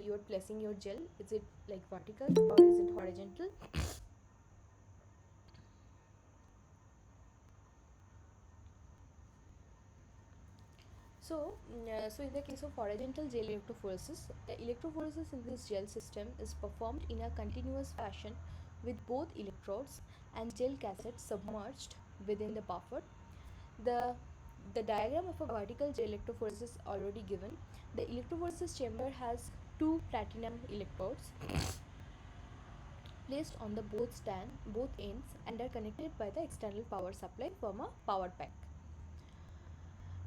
you're placing your gel. Is it like vertical or is it horizontal? So in the case of horizontal gel electrophoresis, the electrophoresis in this gel system is performed in a continuous fashion with both electrodes and gel cassette submerged within the buffer. The the diagram of a vertical gel electrophoresis already given. The electrophoresis chamber has two platinum electrodes placed on the both ends and are connected by the external power supply from a power pack.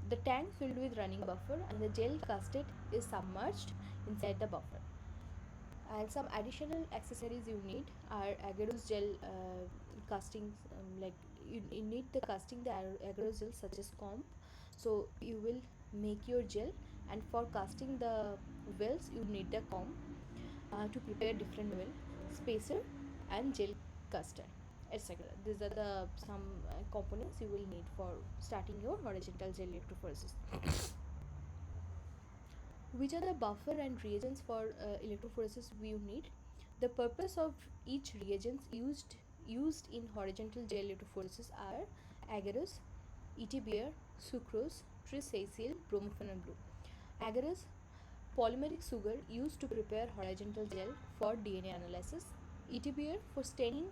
The tank filled with running buffer and the gel casted is submerged inside the buffer. And some additional accessories you need are agarose gel castings, like you need the casting the agarose gel such as comb. So you will make your gel, and for casting the wells you need the comb to prepare different well, spacer and gel caster, etc. These are the some components you will need for starting your horizontal gel electrophoresis. Which are the buffer and reagents for electrophoresis we need? The purpose of each reagents used in horizontal gel electrophoresis are agarose, ETBr, sucrose, trisacyl, bromophenol blue. Agarose, polymeric sugar used to prepare horizontal gel for DNA analysis. ETBr, for staining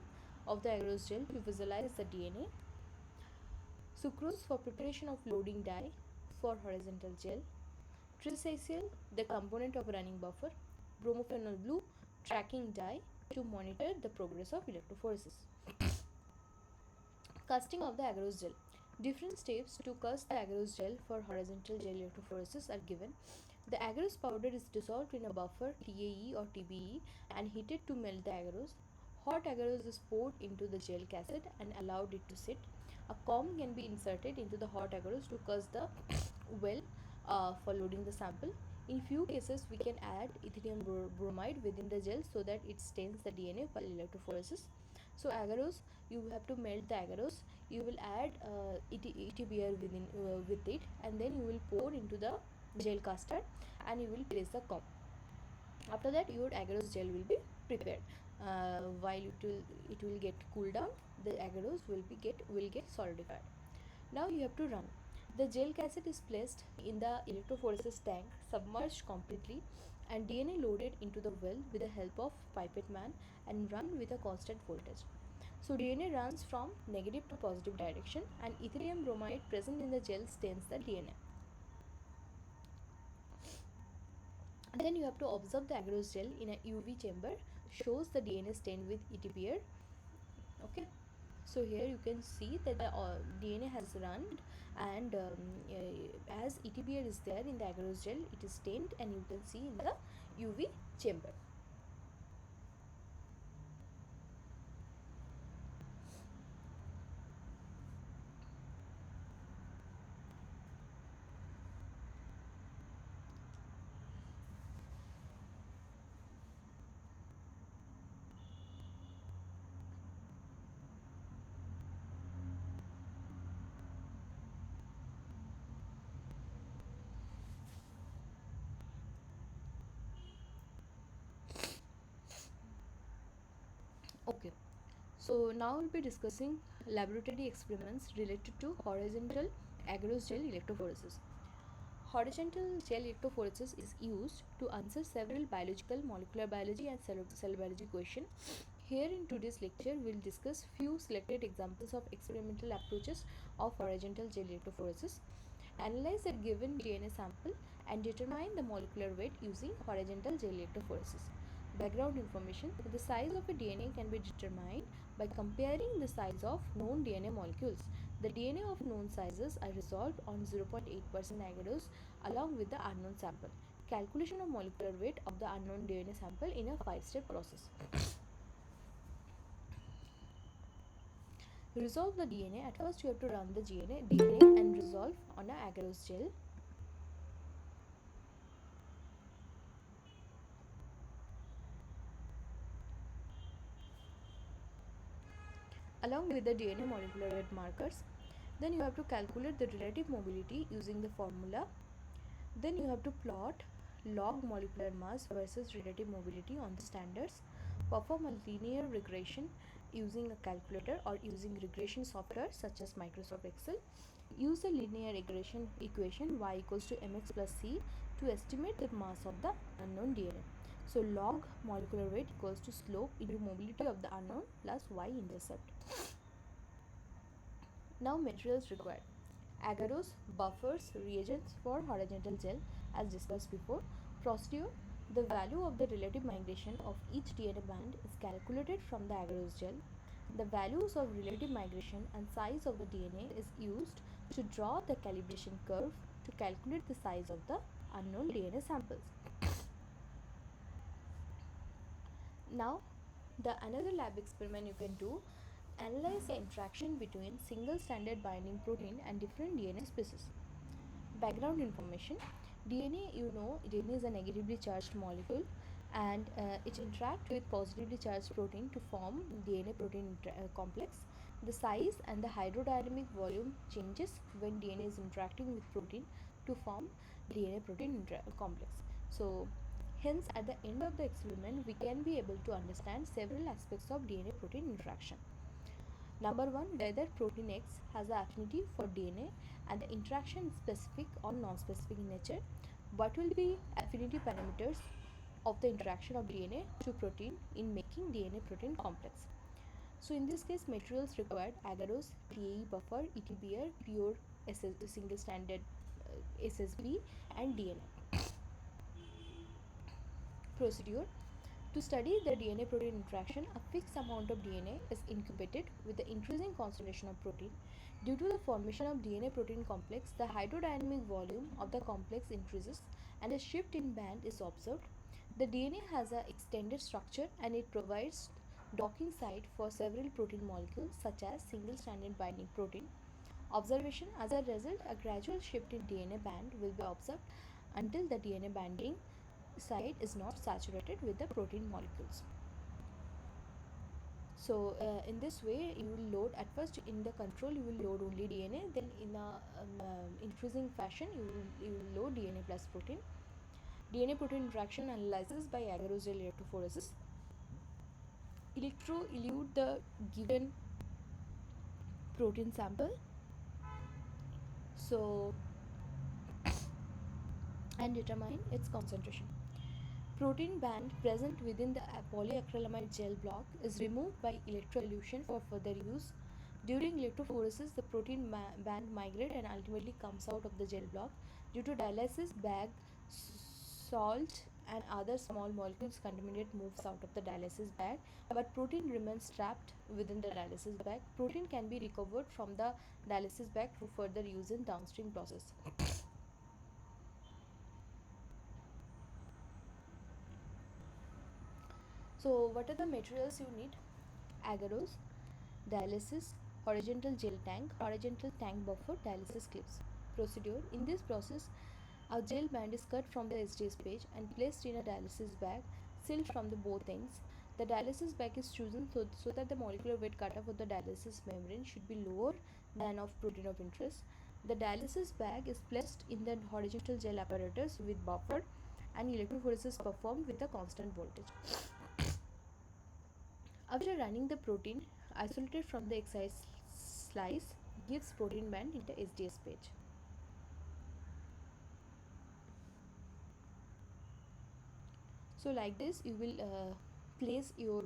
of the agarose gel to visualize the DNA. Sucrose, for preparation of loading dye for horizontal gel. Trisacyl, the component of running buffer. Bromophenol blue, tracking dye to monitor the progress of electrophoresis. Casting of the agarose gel. Different steps to cast the agarose gel for horizontal gel electrophoresis are given. The agarose powder is dissolved in a buffer TAE or TBE and heated to melt the agarose. Hot agarose is poured into the gel cassette and allowed it to sit. A comb can be inserted into the hot agarose to cast the well for loading the sample. In few cases, we can add ethylium bromide within the gel so that it stains the DNA while electrophoresis. So agarose, you have to melt the agarose. You will add ETBr with it, and then you will pour into the gel caster, and you will place the comb. After that, your agarose gel will be prepared. While it will get cooled down, the agarose will get solidified. Now you have to run. The gel cassette is placed in the electrophoresis tank, submerged completely, and DNA loaded into the well with the help of pipette man and run with a constant voltage. So DNA runs from negative to positive direction, and ethylium bromide present in the gel stains the DNA. Then you have to observe the agarose gel in a UV chamber, shows the DNA stained with ETBr. Okay. So here you can see that the DNA has run, and as ETBr is there in the agarose gel, it is stained, and you can see in the UV chamber. Okay. So now we'll be discussing laboratory experiments related to horizontal agarose gel electrophoresis. Horizontal gel electrophoresis is used to answer several biological, molecular biology, and cell biology questions. Here in today's lecture, we'll discuss few selected examples of experimental approaches of horizontal gel electrophoresis. Analyze a given DNA sample and determine the molecular weight using horizontal gel electrophoresis. Background information: the size of a DNA can be determined by comparing the size of known DNA molecules. The DNA of known sizes are resolved on 0.8% agarose along with the unknown sample. Calculation of molecular weight of the unknown DNA sample in a 5-step process. Resolve the DNA. At first, you have to run the DNA and resolve on a agarose gel. Along with the DNA molecular weight markers. Then you have to calculate the relative mobility using the formula. Then you have to plot log molecular mass versus relative mobility on the standards. Perform a linear regression using a calculator or using regression software such as Microsoft Excel. Use the linear regression equation y equals to mx plus c to estimate the mass of the unknown DNA. So log molecular weight equals to slope into mobility of the unknown plus y-intercept. Now materials required. Agarose, buffers, reagents for horizontal gel as discussed before. Procedure. The value of the relative migration of each DNA band is calculated from the agarose gel. The values of relative migration and size of the DNA is used to draw the calibration curve to calculate the size of the unknown DNA samples. Now, the another lab experiment you can do, analyze the interaction between single stranded binding protein and different DNA species. Background information. DNA, DNA is a negatively charged molecule, and it interacts with positively charged protein to form DNA protein complex. The size and the hydrodynamic volume changes when DNA is interacting with protein to form DNA protein complex. So hence at the end of the experiment we can be able to understand several aspects of DNA protein interaction. Number one, whether protein X has the affinity for DNA and the interaction is specific or non-specific in nature. What will be affinity parameters of the interaction of DNA to protein in making DNA protein complex? So in this case, materials required: agarose, TAE buffer, ETBR, pure single stranded SSB, and DNA. Procedure. To study the DNA protein interaction, a fixed amount of DNA is incubated with the increasing concentration of protein. Due to the formation of DNA protein complex, the hydrodynamic volume of the complex increases and a shift in band is observed. The DNA has an extended structure and it provides docking site for several protein molecules such as single stranded binding protein. Observation: as a result, a gradual shift in DNA band will be observed until the DNA binding site is not saturated with the protein molecules. So in this way you will load, at first in the control you will load only DNA, then in a increasing fashion you will load DNA plus protein. DNA protein interaction analysis by agarose gel electrophoresis. Electro-elute the given protein sample, so and determine its concentration. Protein band present within the polyacrylamide gel block is removed by electroelution for further use. During electrophoresis, the protein band migrates and ultimately comes out of the gel block. Due to dialysis bag, salt and other small molecules contaminate moves out of the dialysis bag, but protein remains trapped within the dialysis bag. Protein can be recovered from the dialysis bag for further use in downstream process. So what are the materials you need? Agarose, dialysis, horizontal tank buffer, dialysis clips. Procedure: in this process, a gel band is cut from the SDS page and placed in a dialysis bag, sealed from the both ends. The dialysis bag is chosen so that the molecular weight cutoff of the dialysis membrane should be lower than of protein of interest. The dialysis bag is placed in the horizontal gel apparatus with buffer and electrophoresis performed with a constant voltage. After running the protein isolated from the excise slice gives protein band into SDS page. So like this you will place your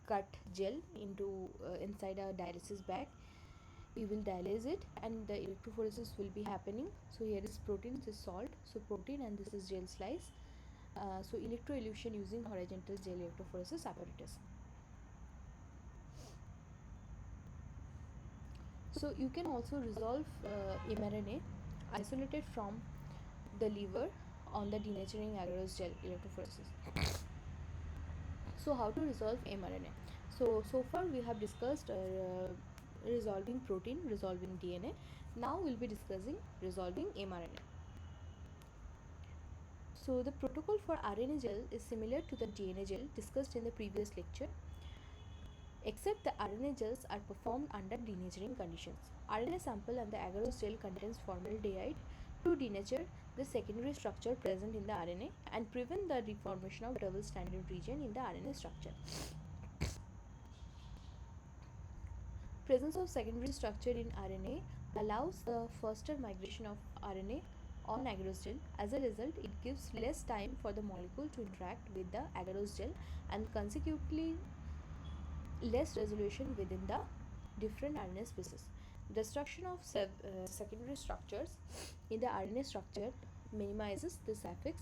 cut gel into inside a dialysis bag. You will dialyze it and the electrophoresis will be happening. So here is protein, this is salt, so protein, and this is gel slice. So electroelution using horizontal gel electrophoresis apparatus. So you can also resolve mRNA isolated from the liver on the denaturing agarose gel electrophoresis. So how to resolve mRNA? So far we have discussed resolving protein, resolving DNA. Now we'll be discussing resolving mRNA. So the protocol for RNA gel is similar to the DNA gel discussed in the previous lecture, except the RNA gels are performed under denaturing conditions. RNA sample and the agarose gel contains formaldehyde to denature the secondary structure present in the RNA and prevent the reformation of double stranded region in the RNA structure. Presence of secondary structure in RNA allows the faster migration of RNA on agarose gel. As a result, it gives less time for the molecule to interact with the agarose gel and consequently less resolution within the different RNA species. Destruction of secondary structures in the RNA structure minimizes this effects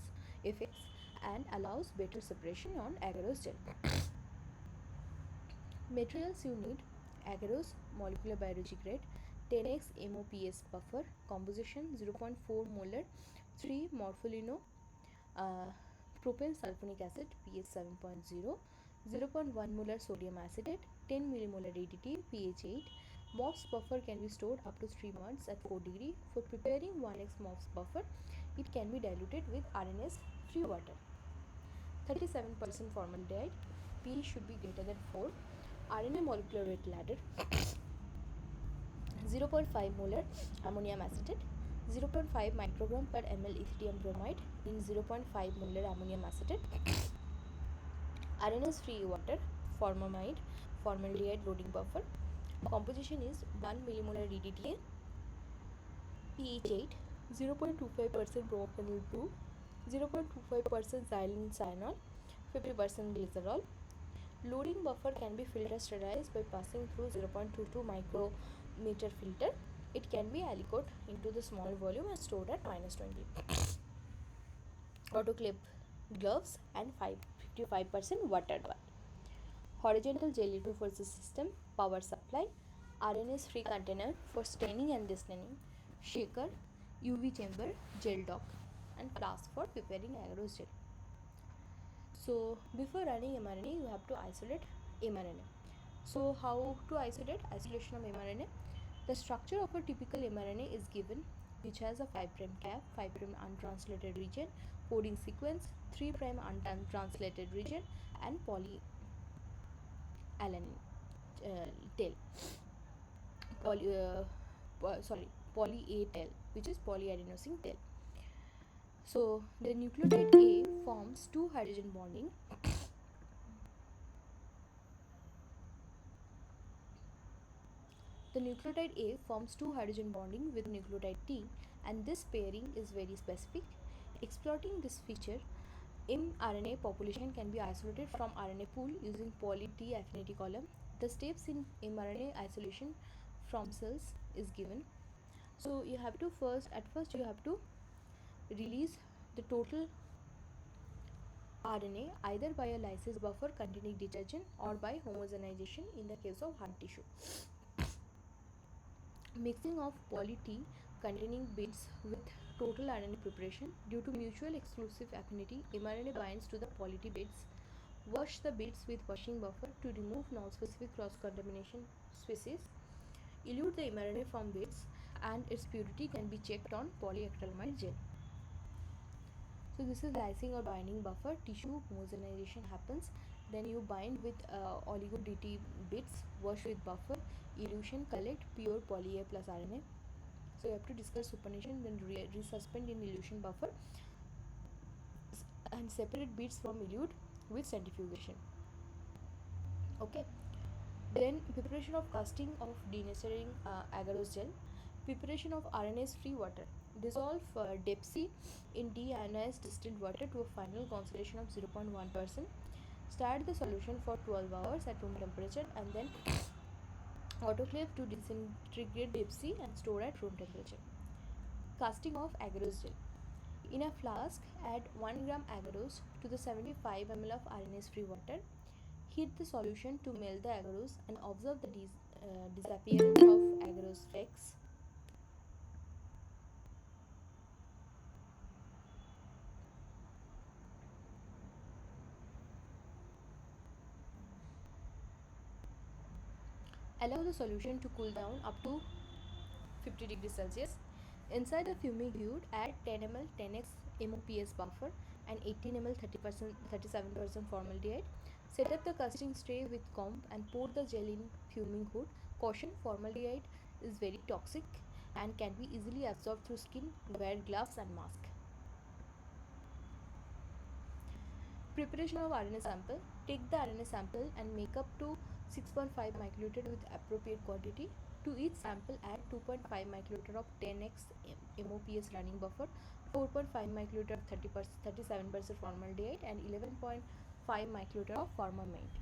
and allows better separation on agarose gel. Materials you need: agarose molecular biology grade 10x MOPS buffer, composition 0.4 molar, 3 morpholino, uh, propane sulfonic acid pH 7.0, 0.1 molar sodium acetate, 10 millimolar ADT pH 8. MOPS buffer can be stored up to 3 months at 4 degree. For preparing 1x MOPS buffer, it can be diluted with RNase free water. 37% formaldehyde, pH should be greater than 4. RNA molecular weight ladder 0.5 molar ammonium acetate, 0.5 microgram per ml ethidium bromide in 0.5 molar ammonium acetate, RNase free water, formamide, formaldehyde loading buffer. Composition is 1 millimolar DDTA, pH 8, 0.25% propanyl blue, 0.25% xylene cyanol, 50% glycerol. Loading buffer can be filter sterilized by passing through 0.22 micrometer filter. It can be aliquot into the small volume and stored at -20. Autoclave gloves and 55% water bar. Horizontal gel electrophoresis system, power supply, RNase free container for staining and destaining, shaker, UV chamber, gel dock, and flask for preparing agarose gel. So before running mRNA, you have to isolate mRNA. So how to isolate? Isolation of mRNA. The structure of a typical mRNA is given, which has a 5' cap, 5' untranslated region, coding sequence, 3' untranslated region, and polyalanine tail. Poly, poly A tail, which is polyadenosine tail. So the nucleotide A forms two hydrogen bonding. The nucleotide A forms two hydrogen bonding with nucleotide T, and this pairing is very specific. Exploiting this feature, mRNA population can be isolated from RNA pool using poly T affinity column. The steps in mRNA isolation from cells is given. So you have to at first you have to release the total RNA either by a lysis buffer containing detergent or by homogenization in the case of heart tissue. Mixing of poly T containing bits with total RNA preparation. Due to mutual exclusive affinity, mRNA binds to the poly T bits. Wash the bits with washing buffer to remove non-specific cross-contamination species. Elute the mRNA from bits and its purity can be checked on polyacrylamide gel. So this is lysing or binding buffer. Tissue homogenization happens. Then you bind with oligo DT bits, wash with buffer, elution, collect pure poly A plus RNA. So you have to discuss supination, then resuspend in elution buffer and separate bits from elute with centrifugation. Okay. Then preparation of casting of denaturing agarose gel. Preparation of RNase free water. Dissolve Depsi in deionized distilled water to a final concentration of 0.1%. Start the solution for 12 hours at room temperature and then autoclave to disintegrate Depsi and store at room temperature. Casting of agarose gel. In a flask, add 1 gram agarose to the 75 ml of RNase free water. Heat the solution to melt the agarose and observe the disappearance of agarose flakes. Allow the solution to cool down up to 50 degrees Celsius. Inside the fuming fluid, add 10 ml 10x MOPS buffer and 18 ml 30% 37% formaldehyde. Set up the casting tray with comb and pour the gel in fuming hood. Caution: formaldehyde is very toxic and can be easily absorbed through skin. Wear gloves and mask. Preparation of RNA sample. Take the RNA sample and make up to 6.5 microliter with appropriate quantity. To each sample, add 2.5 microliter of 10x MOPS running buffer, 4.5 microliter of 37% formaldehyde, and 11.5 microliter of formamide.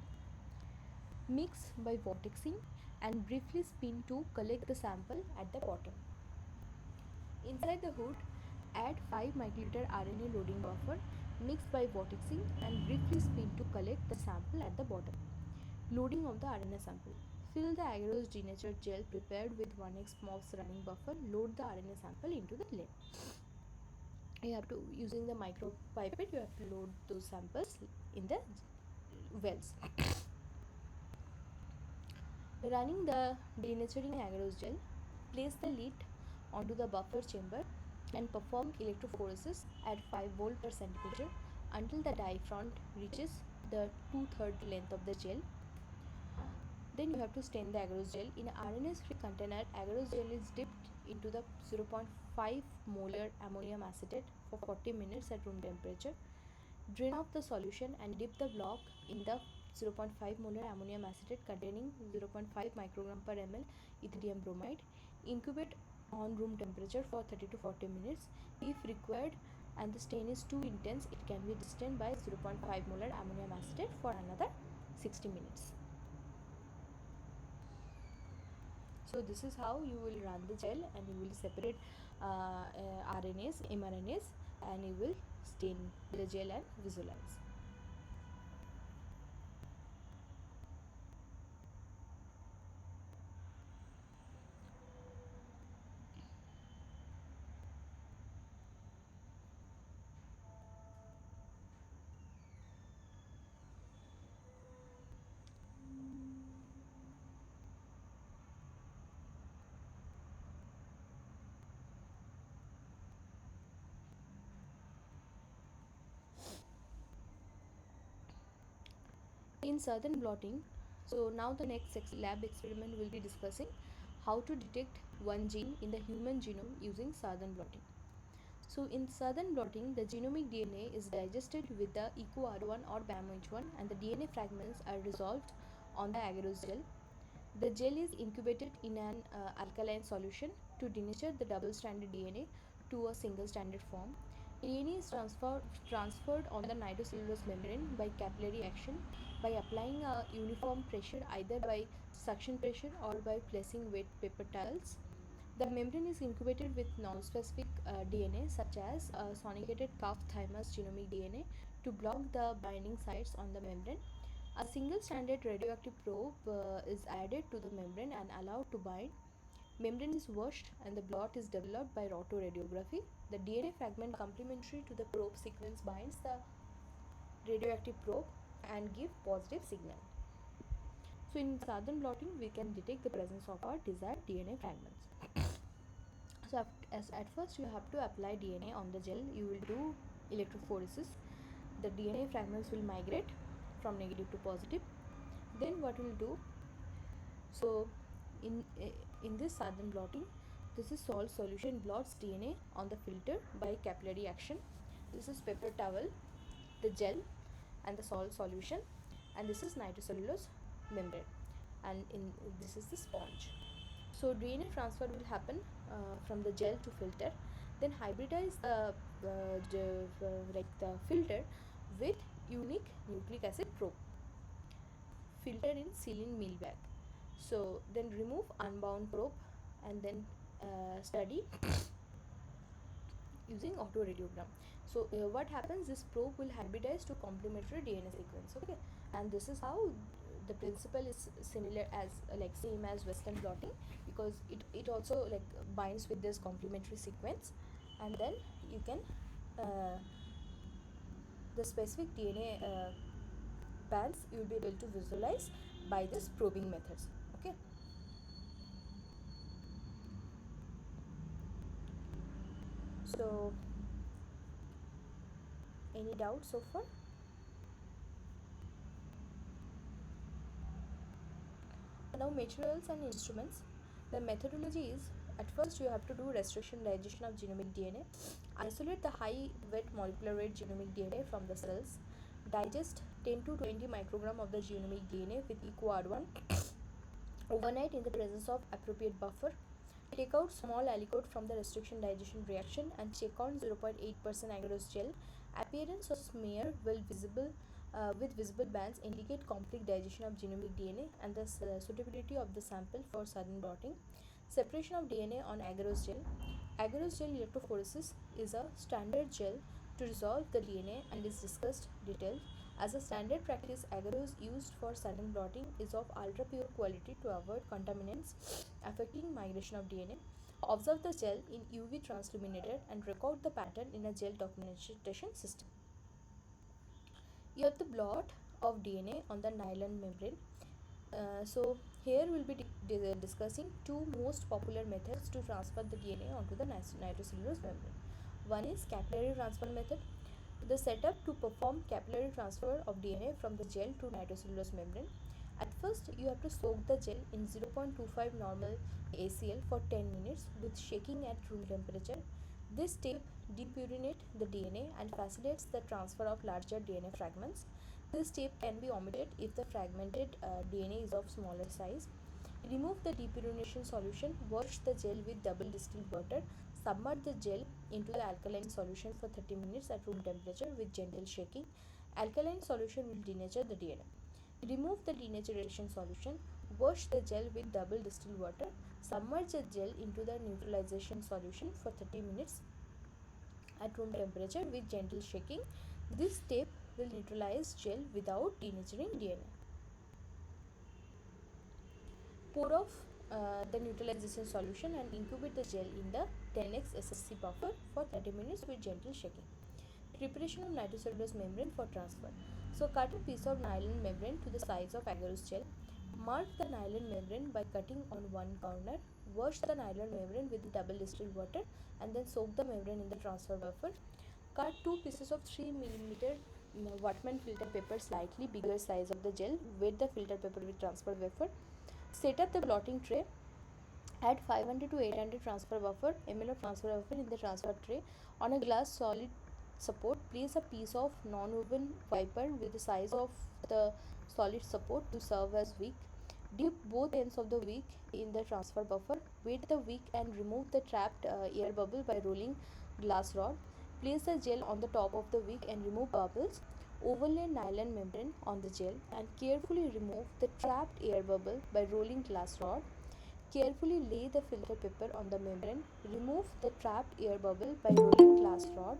Mix by vortexing and briefly spin to collect the sample at the bottom. Inside the hood, add 5 microliter RNA loading buffer, mix by vortexing and briefly spin to collect the sample at the bottom. Loading of the RNA sample. Fill the agarose denatured gel prepared with 1x MOS running buffer. Load the RNA sample into the lid. You have to, using the micro pipette, you have to load those samples in the wells. Running the denaturing agarose gel, place the lid onto the buffer chamber and perform electrophoresis at 5 volt per centimeter until the dye front reaches the 2/3 length of the gel. Then you have to stain the agarose gel. In an RNA-free container, agarose gel is dipped into the 0.5 molar ammonium acetate for 40 minutes at room temperature. Drain off the solution and dip the block in the 0.5 molar ammonium acetate containing 0.5 microgram per ml ethidium bromide. Incubate on room temperature for 30 to 40 minutes. If required and the stain is too intense, it can be distained by 0.5 molar ammonium acetate for another 60 minutes. So this is how you will run the gel, and you will separate RNAs, mRNAs, and you will stain the gel and visualize. In southern blotting, so now the next lab experiment will be discussing how to detect one gene in the human genome using southern blotting. So in southern blotting, the genomic DNA is digested with the EcoR1 or BAMH1, and the DNA fragments are resolved on the agarose gel. The gel is incubated in an alkaline solution to denature the double-stranded DNA to a single-stranded form. DNA is transferred on the nitrocellulose membrane by capillary action by applying a uniform pressure, either by suction pressure or by placing wet paper towels. The membrane is incubated with non-specific DNA such as sonicated calf thymus genomic DNA to block the binding sites on the membrane. A single-stranded radioactive probe is added to the membrane and allowed to bind. Membrane is washed and the blot is developed by rotoradiography. The DNA fragment complementary to the probe sequence binds the radioactive probe and give positive signal. So in southern blotting, we can detect the presence of our desired DNA fragments. So as at first you have to apply DNA on the gel. You will do electrophoresis. The DNA fragments will migrate from negative to positive. Then what we'll do, so in this southern blotting, this is salt solution blots DNA on the filter by capillary action. This is paper towel, the gel, and the salt solution, and this is nitrocellulose membrane, and in this is the sponge. So DNA transfer will happen from the gel to filter, then hybridize the filter with unique nucleic acid probe. Filter in sealing meal bag. So then remove unbound probe and then study using autoradiogram. So what happens, this probe will hybridize to complementary DNA sequence. Okay, and this is how the principle is similar as like same as western blotting, because it also like binds with this complementary sequence, and then you can the specific DNA bands you will be able to visualize by this probing methods. Okay. So, any doubts so far? Now, materials and instruments. The methodology is, at first you have to do restriction digestion of genomic DNA, isolate the high wet molecular weight genomic DNA from the cells, digest 10 to 20 microgram of the genomic DNA with EcoR1 overnight in the presence of appropriate buffer. Take out small aliquot from the restriction digestion reaction and check on 0.8% agarose gel. Appearance of smear will visible with visible bands indicate complete digestion of genomic DNA and the suitability of the sample for sudden blotting. Separation of DNA on agarose gel. Agarose gel electrophoresis is a standard gel to resolve the DNA and is discussed detailed. As a standard practice, agarose used for sudden blotting is of ultra pure quality to avoid contaminants affecting migration of DNA. Observe the gel in UV transilluminated and record the pattern in a gel documentation system. You have the blot of DNA on the nylon membrane. So here we'll be discussing two most popular methods to transfer the DNA onto the nitrocellulose membrane. One is capillary transfer method. The setup to perform capillary transfer of DNA from the gel to nitrocellulose membrane. At first, you have to soak the gel in 0.25 normal ACl for 10 minutes with shaking at room temperature. This step depurinate the DNA and facilitates the transfer of larger DNA fragments. This step can be omitted if the fragmented DNA is of smaller size. Remove the depurination solution, wash the gel with double distilled water, submerge the gel into the alkaline solution for 30 minutes at room temperature with gentle shaking. Alkaline solution will denature the DNA. Remove the denaturation solution, wash the gel with double distilled water, submerge the gel into the neutralization solution for 30 minutes at room temperature with gentle shaking. This step will neutralize gel without denaturing DNA. Pour off the neutralization solution and incubate the gel in the 10x SSC buffer for 30 minutes with gentle shaking. Preparation of nitrocellulose membrane for transfer. So cut a piece of nylon membrane to the size of agarose gel. Mark the nylon membrane by cutting on one corner. Wash the nylon membrane with double distilled water and then soak the membrane in the transfer buffer. Cut two pieces of 3 mm Wattman filter paper slightly bigger size of the gel. Wet the filter paper with transfer wafer. Set up the blotting tray. Add 500 to 800 transfer buffer ml of transfer buffer in the transfer tray. On a glass solid support, place a piece of non-woven wiper with the size of the solid support to serve as wick. Dip both ends of the wick in the transfer buffer. Wet the wick and remove the trapped air bubble by rolling glass rod. Place the gel on the top of the wick and remove bubbles. Overlay nylon membrane on the gel and carefully remove the trapped air bubble by rolling glass rod. Carefully lay the filter paper on the membrane. Remove the trapped air bubble by rolling glass rod.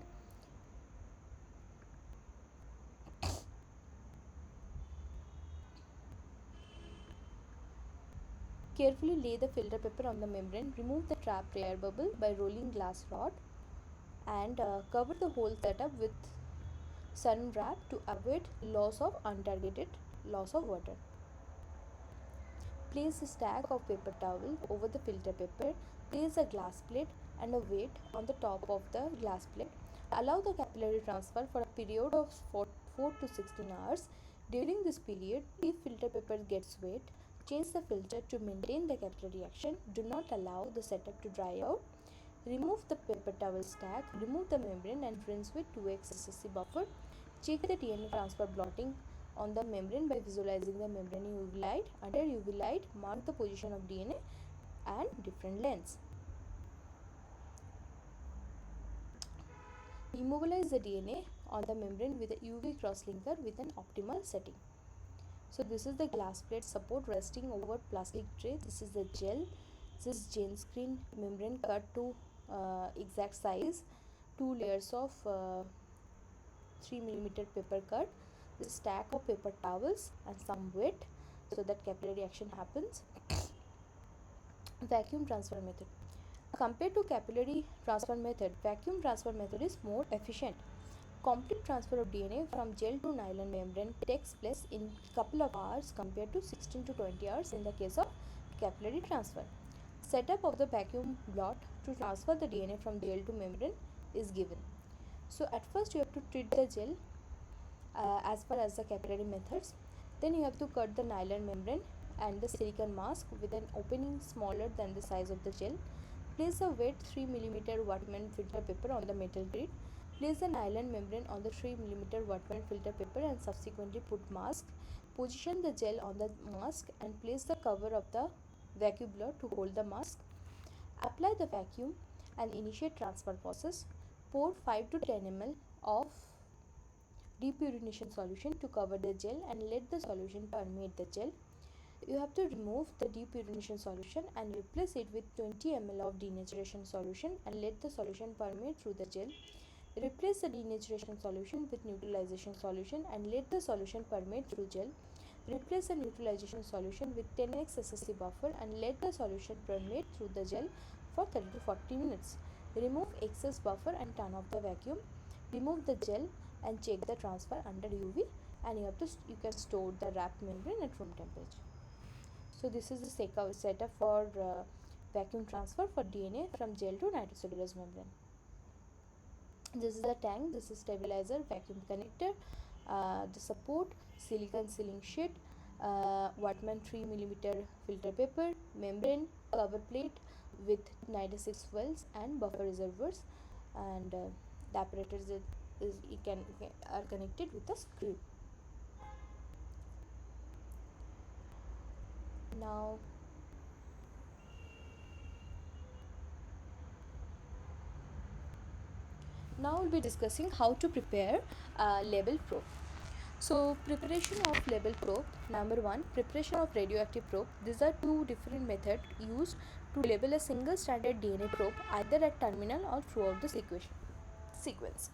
Carefully lay the filter paper on the membrane. Remove the trapped air bubble by rolling glass rod and cover the whole setup with sun wrap to avoid loss of untargeted loss of water. Place a stack of paper towel over the filter paper. Place a glass plate and a weight on the top of the glass plate. Allow the capillary transfer for a period of 4 to 16 hours. During this period, if filter paper gets wet, change the filter to maintain the capillary action. Do not allow the setup to dry out. Remove the paper towel stack, remove the membrane and rinse with 2x SSC buffer. Check the DNA transfer blotting on the membrane by visualizing the membrane UV light. Under UV light, mark the position of DNA and different lengths. Immobilize the DNA on the membrane with a UV crosslinker with an optimal setting. So this is the glass plate support resting over plastic tray. This is the gel. This is gel screen membrane cut to exact size. 2 layers of 3 mm paper cut. The stack of paper towels and some wet so that capillary action happens. Vacuum transfer method. Compared to capillary transfer method, vacuum transfer method is more efficient. Complete transfer of DNA from gel to nylon membrane takes place in couple of hours compared to 16 to 20 hours in the case of capillary transfer. Setup of the vacuum blot to transfer the DNA from gel to membrane. is given. So at first you have to treat the gel as far as the capillary methods. Then you have to cut the nylon membrane and the silicone mask with an opening smaller than the size of the gel. Place a wet 3 mm Wattman filter paper on the metal grid. Place the nylon membrane on the 3 mm Wattman filter paper and subsequently put mask. Position the gel on the mask and place the cover of the vacuum blower to hold the mask. Apply the vacuum and initiate transfer process. Pour 5 to 10 ml of depurination solution to cover the gel and let the solution permeate the gel. You have to remove the depurination solution and replace it with 20 ml of denaturation solution and let the solution permeate through the gel. Replace the denaturation solution with neutralization solution and let the solution permeate through gel. Replace the neutralization solution with 10x SSC buffer and let the solution permeate through the gel for 30 to 40 minutes. Remove excess buffer and turn off the vacuum. Remove the gel and check the transfer under UV, and you can store the wrapped membrane at room temperature. So this is the setup for vacuum transfer for DNA from gel to nitrocellulose membrane. This is the tank, this is stabilizer, vacuum connector, the support, silicone sealing sheet, Wattman 3 mm filter paper, membrane, cover plate with 96 wells and buffer reservoirs, and the apparatus are connected with a screw. Now we'll be discussing how to prepare label probe. So preparation of label probe. Number 1, preparation of radioactive probe. These are two different methods used to label a single stranded DNA probe either at terminal or throughout the sequence.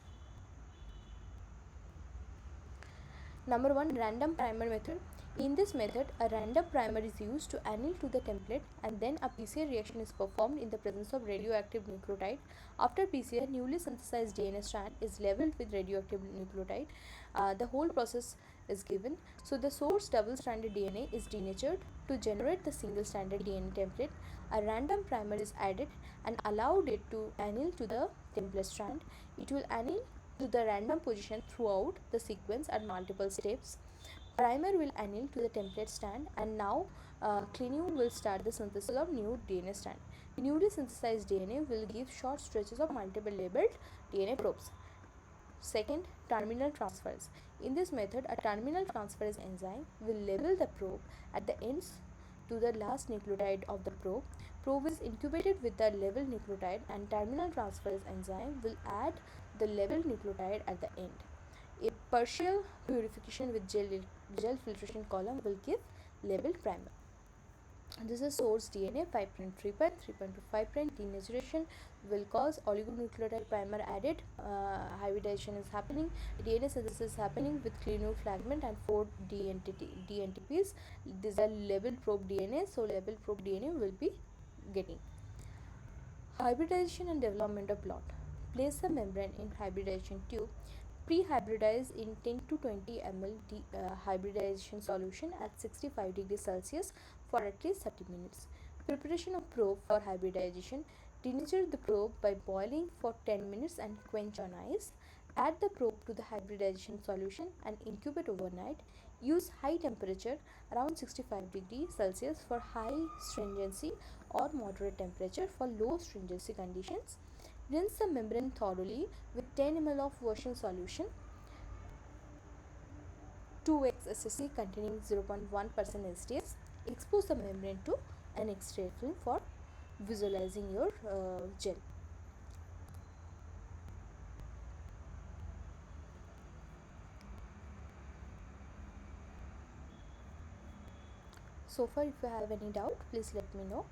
Number 1, random primer method. In this method, a random primer is used to anneal to the template and then a PCR reaction is performed in the presence of radioactive nucleotide. After PCR, newly synthesized DNA strand is labeled with radioactive nucleotide. The whole process is given. So the source double-stranded DNA is denatured to generate the single-stranded DNA template. A random primer is added and allowed it to anneal to the template strand. It will anneal to the random position throughout the sequence at multiple steps. Primer will anneal to the template strand, and now cleaning will start the synthesis of new DNA strand. Newly synthesized DNA will give short stretches of multiple labeled DNA probes. Second, terminal transfers. In this method, a terminal transferase enzyme will label the probe at the ends to the last nucleotide of the probe. Probe is incubated with the labeled nucleotide, and terminal transferase enzyme will add the labeled nucleotide at the end. A partial purification with gel filtration column will give labeled primer. This is source DNA 5'3', 3.25' denaturation will cause oligonucleotide primer added, hybridization is happening, DNA synthesis is happening with cleanure fragment and 4 DNTPs. These are labeled probe DNA, so labeled probe DNA will be getting. Hybridization and development of plot. Place the membrane in hybridization tube. Pre-hybridize in 10 to 20 ml hybridization solution at 65 degrees Celsius for at least 30 minutes. Preparation of probe for hybridization. Denature the probe by boiling for 10 minutes and quench on ice. Add the probe to the hybridization solution and incubate overnight. Use high temperature around 65 degrees Celsius for high stringency or moderate temperature for low stringency conditions. Rinse the membrane thoroughly with 10 ml of washing solution, 2x SSC containing 0.1% STS. Expose the membrane to an X-ray film for visualizing your gel. So far, if you have any doubt, please let me know.